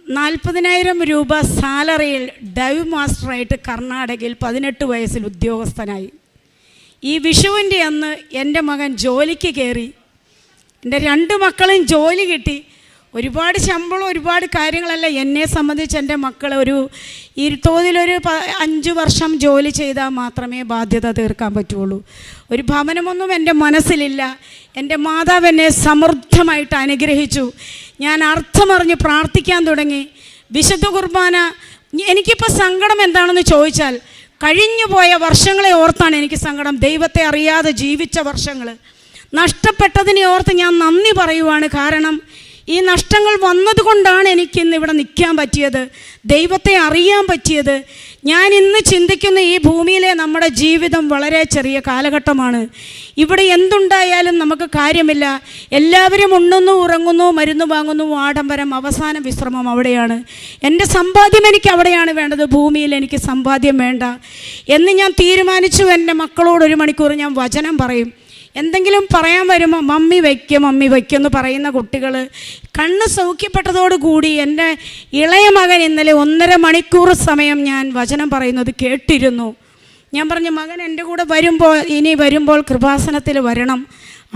40,000 രൂപ സാലറിയിൽ ഡൈവ് മാസ്റ്ററായിട്ട് കർണാടകയിൽ 18 വയസ്സിൽ ഉദ്യോഗസ്ഥനായി. ഈ വിഷുവിൻ്റെ അന്ന് എൻ്റെ മകൻ ജോലിക്ക് കയറി. എൻ്റെ 2 മക്കളും ജോലി കിട്ടി. ഒരുപാട് ശമ്പളം, ഒരുപാട് കാര്യങ്ങളല്ല. എന്നെ സംബന്ധിച്ച് എൻ്റെ മക്കൾ ഈ തോതിലൊരു 5 വർഷം ജോലി ചെയ്താൽ മാത്രമേ ബാധ്യത തീർക്കാൻ പറ്റുള്ളൂ. ഒരു ഭവനമൊന്നും എൻ്റെ മനസ്സിലില്ല. എൻ്റെ മാതാവ് എന്നെ സമൃദ്ധമായിട്ട് അനുഗ്രഹിച്ചു. ഞാൻ അർത്ഥമറിഞ്ഞ് പ്രാർത്ഥിക്കാൻ തുടങ്ങി. വിശുദ്ധ കുർബാന, എനിക്കിപ്പോൾ സങ്കടം എന്താണെന്ന് ചോദിച്ചാൽ, കഴിഞ്ഞു പോയ വർഷങ്ങളെ ഓർത്താണ് എനിക്ക് സങ്കടം. ദൈവത്തെ അറിയാതെ ജീവിച്ച വർഷങ്ങൾ നഷ്ടപ്പെട്ടതിനെ ഓർത്ത് ഞാൻ നന്ദി പറയുവാണ്. കാരണം ഈ നഷ്ടങ്ങൾ വന്നതുകൊണ്ടാണ് എനിക്കിന്ന് ഇവിടെ നിൽക്കാൻ പറ്റിയത്, ദൈവത്തെ അറിയാൻ പറ്റിയത്. ഞാൻ ഇന്ന് ചിന്തിക്കുന്ന ഈ ഭൂമിയിലെ നമ്മുടെ ജീവിതം വളരെ ചെറിയ കാലഘട്ടമാണ്. ഇവിടെ എന്തുണ്ടായാലും നമുക്ക് കാര്യമില്ല. എല്ലാവരും ഉണ്ണുന്നു, ഉറങ്ങുന്നു, മരുന്ന് വാങ്ങുന്നു, ആഡംബരം, അവസാന വിശ്രമം അവിടെയാണ്. എൻ്റെ സമ്പാദ്യം എനിക്ക് അവിടെയാണ് വേണ്ടത്, ഭൂമിയിൽ എനിക്ക് സമ്പാദ്യം വേണ്ട എന്ന് ഞാൻ തീരുമാനിച്ചു. എൻ്റെ മക്കളോട് 1 മണിക്കൂർ ഞാൻ വചനം പറയും. എന്തെങ്കിലും പറയാൻ വരുമ്പോൾ മമ്മി വയ്ക്കുമെന്ന് പറയുന്ന കുട്ടികൾ കണ്ണ് സൗഖ്യപ്പെട്ടതോടുകൂടി എൻ്റെ ഇളയ മകൻ ഇന്നലെ 1.5 മണിക്കൂർ സമയം ഞാൻ വചനം പറയുന്നത് കേട്ടിരുന്നു. ഞാൻ പറഞ്ഞു, മകൻ എൻ്റെ കൂടെ വരുമ്പോൾ കൃപാസനത്തിൽ വരണം,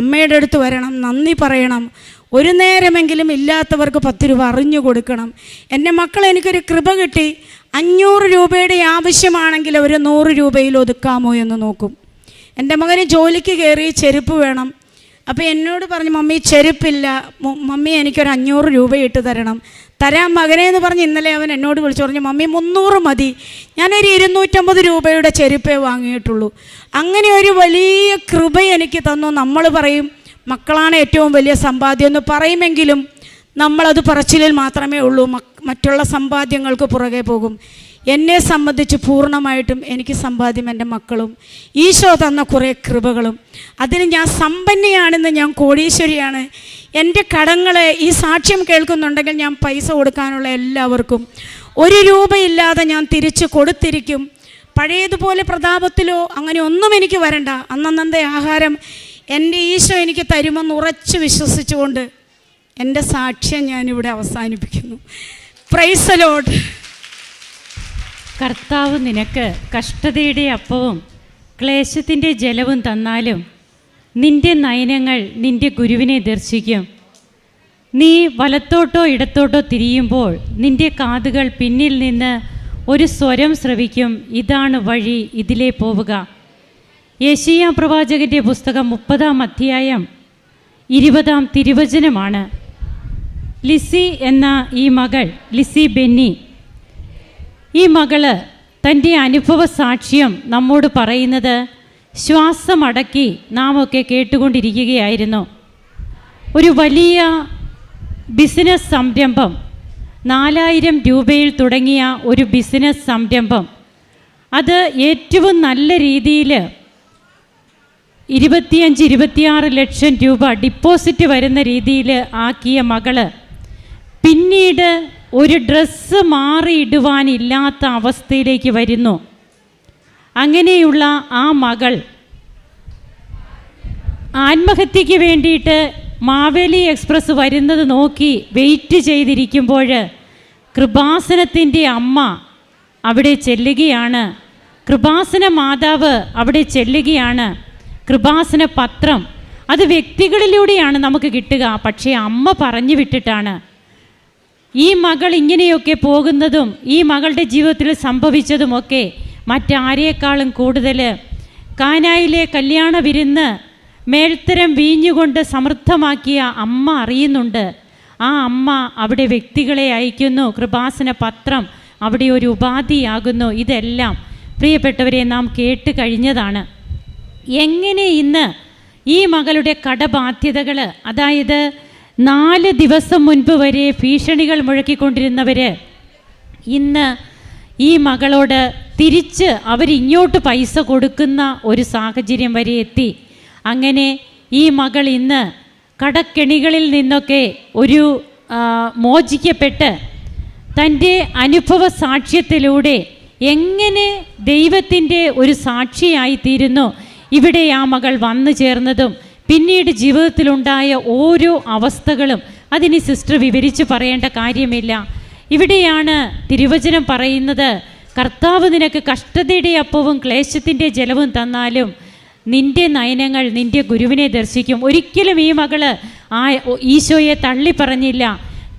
അമ്മയുടെ അടുത്ത് വരണം, നന്ദി പറയണം, ഒരു നേരമെങ്കിലും ഇല്ലാത്തവർക്ക് 10 രൂപ അറിഞ്ഞു കൊടുക്കണം. എൻ്റെ മക്കൾ എനിക്കൊരു കൃപ കിട്ടി. 500 രൂപയുടെ ആവശ്യമാണെങ്കിൽ അവർ 100 രൂപയിൽ ഒതുക്കാമോ എന്ന് നോക്കും. എൻ്റെ മകന് ജോലിക്ക് കയറി, ചെരുപ്പ് വേണം. അപ്പോൾ എന്നോട് പറഞ്ഞു, മമ്മി ചെരുപ്പില്ല, മമ്മി എനിക്കൊരു 500 രൂപ ഇട്ട് തരാം മകനെ എന്ന് പറഞ്ഞ് ഇന്നലെ അവൻ എന്നോട് വിളിച്ചു പറഞ്ഞു, മമ്മി 300 മതി. ഞാനൊരു 250 രൂപയുടെ ചെരുപ്പേ വാങ്ങിയിട്ടുള്ളൂ. അങ്ങനെ ഒരു വലിയ കൃപ എനിക്ക് തന്നു. നമ്മൾ പറയും മക്കളാണ് ഏറ്റവും വലിയ സമ്പാദ്യം എന്ന് പറയുമെങ്കിലും നമ്മളത് പറച്ചിലിൽ മാത്രമേ ഉള്ളൂ. മറ്റുള്ള സമ്പാദ്യങ്ങൾക്ക് പുറകെ പോകും. എന്നെ സംബന്ധിച്ച് പൂർണ്ണമായിട്ടും എനിക്ക് സമ്പാദ്യം എൻ്റെ മക്കളും ഈശോ തന്ന കുറേ കൃപകളും. അതിന് ഞാൻ സമ്പന്നയാണെന്ന്, ഞാൻ കോടീശ്വരിയാണ്. എൻ്റെ കടങ്ങൾ ഈ സാക്ഷ്യം കേൾക്കുന്നുണ്ടെങ്കിൽ ഞാൻ പൈസ കൊടുക്കാനുള്ള എല്ലാവർക്കും 1 രൂപയില്ലാതെ ഞാൻ തിരിച്ച് കൊടുത്തിരിക്കും. പഴയതുപോലെ പ്രതാപത്തിലോ അങ്ങനെ ഒന്നും എനിക്ക് വരണ്ട. അന്നന്നത്തെ ആഹാരം എൻ്റെ ഈശോ എനിക്ക് തരുമെന്ന് ഉറച്ച് വിശ്വസിച്ചുകൊണ്ട് എൻ്റെ സാക്ഷ്യം ഞാനിവിടെ അവസാനിപ്പിക്കുന്നു. Praise the Lord. കർത്താവ് നിനക്ക് കഷ്ടതയുടെ അപ്പവും ക്ലേശത്തിൻ്റെ ജലവും തന്നാലും നിൻ്റെ നയനങ്ങൾ നിൻ്റെ ഗുരുവിനെ ദർശിക്കും. നീ വലത്തോട്ടോ ഇടത്തോട്ടോ തിരിയുമ്പോൾ നിൻ്റെ കാതുകൾ പിന്നിൽ നിന്ന് ഒരു സ്വരം ശ്രവിക്കും, ഇതാണ് വഴി, ഇതിലേ പോവുക. യെശയ്യാ പ്രവാചകൻ്റെ പുസ്തകം 30-ാം അധ്യായം 20-ാം തിരുവചനമാണ്. ലിസി എന്ന ഈ മകൾ, ലിസി ബെന്നി, ഈ മകള് തൻ്റെ അനുഭവ സാക്ഷ്യം നമ്മോട് പറയുന്നത് ശ്വാസമടക്കി നാം ഒക്കെ കേട്ടുകൊണ്ടിരിക്കുകയായിരുന്നു. ഒരു വലിയ ബിസിനസ് സംരംഭം, 4000 രൂപയിൽ തുടങ്ങിയ ഒരു ബിസിനസ് സംരംഭം, അത് ഏറ്റവും നല്ല രീതിയിൽ 25-26 ലക്ഷം രൂപ ഡിപ്പോസിറ്റ് വരുന്ന രീതിയിൽ ആക്കിയ മകള് പിന്നീട് ഒരു ഡ്രസ്സ് മാറിയിടുവാനില്ലാത്ത അവസ്ഥയിലേക്ക് വരുന്നു. അങ്ങനെയുള്ള ആ മകൾ ആത്മഹത്യക്ക് വേണ്ടിയിട്ട് മാവേലി എക്സ്പ്രസ് വരുന്നത് നോക്കി വെയിറ്റ് ചെയ്തിരിക്കുമ്പോൾ കൃപാസനത്തിൻ്റെ അമ്മ അവിടെ ചെല്ലുകയാണ്, കൃപാസന മാതാവ് അവിടെ ചെല്ലുകയാണ്. കൃപാസന പത്രം അത് വ്യക്തികളിലൂടെയാണ് നമുക്ക് കിട്ടുക, പക്ഷേ അമ്മ പറഞ്ഞു വിട്ടിട്ടാണ്. ഈ മകൾ ഇങ്ങനെയൊക്കെ പോകുന്നതും ഈ മകളുടെ ജീവിതത്തിൽ സംഭവിച്ചതുമൊക്കെ മറ്റാരേക്കാളും കൂടുതൽ കാനായിലെ കല്യാണ വിരുന്ന് മേൽത്തരം വീഞ്ഞുകൊണ്ട് സമൃദ്ധമാക്കിയ അമ്മ അറിയുന്നുണ്ട്. ആ അമ്മ അവിടെ വ്യക്തികളെ അയക്കുന്നു, കൃപാസന പത്രം അവിടെ ഒരു ഉപാധിയാകുന്നു. ഇതെല്ലാം പ്രിയപ്പെട്ടവരെ നാം കേട്ട് കഴിഞ്ഞതാണ്. എങ്ങനെ ഇന്ന് ഈ മകളുടെ കടബാധ്യതകൾ, അതായത് 4 ദിവസം മുൻപ് വരെ ഭീഷണികൾ മുഴക്കിക്കൊണ്ടിരുന്നവർ ഇന്ന് ഈ മകളോട് തിരിച്ച് അവരിങ്ങോട്ട് പൈസ കൊടുക്കുന്ന ഒരു സാഹചര്യം വരെ എത്തി. അങ്ങനെ ഈ മകൾ ഇന്ന് കടക്കെണികളിൽ നിന്നൊക്കെ മോചിക്കപ്പെട്ട് തൻ്റെ അനുഭവ സാക്ഷ്യത്തിലൂടെ എങ്ങനെ ദൈവത്തിൻ്റെ ഒരു സാക്ഷിയായിത്തീരുന്നു ഇവിടെ ആ മകൾ വന്നു ചേർന്നതും പിന്നീട് ജീവിതത്തിലുണ്ടായ ഓരോ അവസ്ഥകളും അതിന് സിസ്റ്റർ വിവരിച്ച് പറയേണ്ട കാര്യമില്ല. ഇവിടെയാണ് തിരുവചനം പറയുന്നത്, കർത്താവ് നിനക്ക് കഷ്ടതയുടെ അപ്പവും ക്ലേശത്തിൻ്റെ ജലവും തന്നാലും നിൻ്റെ നയനങ്ങൾ നിൻ്റെ ഗുരുവിനെ ദർശിക്കും. ഒരിക്കലും ഈ മകള് ഈശോയെ തള്ളി പറഞ്ഞില്ല.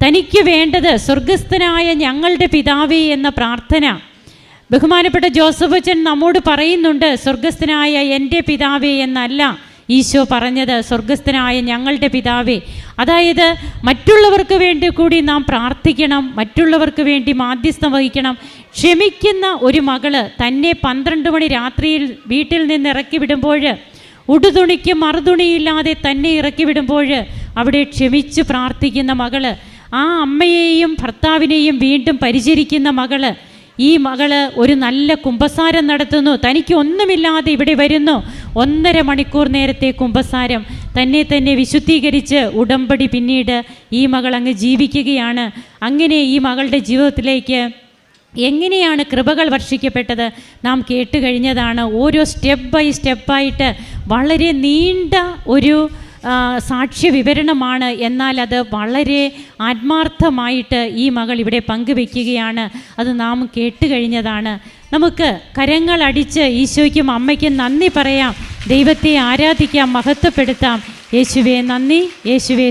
തനിക്ക് വേണ്ടത് സ്വർഗസ്ഥനായ ഞങ്ങളുടെ പിതാവേ എന്ന പ്രാർത്ഥന. ബഹുമാനപ്പെട്ട ജോസഫ് അച്ഛൻ നമ്മോട് പറയുന്നുണ്ട്, സ്വർഗസ്ഥനായ എൻ്റെ പിതാവേ എന്നല്ല ഈശോ പറഞ്ഞത്, സ്വർഗസ്ഥനായ ഞങ്ങളുടെ പിതാവേ. അതായത് മറ്റുള്ളവർക്ക് വേണ്ടി കൂടി നാം പ്രാർത്ഥിക്കണം, മറ്റുള്ളവർക്ക് വേണ്ടി മാധ്യസ്ഥം വഹിക്കണം. ക്ഷമിക്കുന്ന ഒരു മകള് തന്നെ 12 മണി രാത്രിയിൽ വീട്ടിൽ നിന്ന് ഇറക്കി വിടുമ്പോൾ, ഉടുതുണിക്ക് മറുതുണിയില്ലാതെ തന്നെ ഇറക്കി വിടുമ്പോൾ അവിടെ ക്ഷമിച്ച് പ്രാർത്ഥിക്കുന്ന മകള്, ആ അമ്മയെയും ഭർത്താവിനെയും വീണ്ടും പരിചരിക്കുന്ന മകള്, ഈ മകള് ഒരു നല്ല കുമ്പസാരം നടത്തുന്നു. തനിക്ക് ഒന്നുമില്ലാതെ ഇവിടെ വരുന്നു. 1.5 മണിക്കൂർ നേരത്തെ കുമ്പസാരം, തന്നെ വിശുദ്ധീകരിച്ച് ഉടമ്പടി പിന്നീട് ഈ മകൾ അങ്ങ് ജീവിക്കുകയാണ്. അങ്ങനെ ഈ മകളുടെ ജീവിതത്തിലേക്ക് എങ്ങനെയാണ് കൃപകൾ വർഷിക്കപ്പെട്ടത് നാം കേട്ട് കഴിഞ്ഞതാണ്. ഓരോ സ്റ്റെപ്പ് ബൈ സ്റ്റെപ്പായിട്ട് വളരെ നീണ്ട ഒരു സാക്ഷ്യ വിവരണമാണ്. എന്നാൽ അത് വളരെ ആത്മാർത്ഥമായിട്ട് ഈ മകൾ ഇവിടെ പങ്കുവെക്കുകയാണ്. അത് നാം കേട്ട് കഴിഞ്ഞതാണ്. നമുക്ക് കരങ്ങളടിച്ച് ഈശോയ്ക്കും അമ്മയ്ക്കും നന്ദി പറയാം, ദൈവത്തെ ആരാധിക്കാം, മഹത്വപ്പെടുത്താം. യേശുവേ നന്ദി, യേശുവേ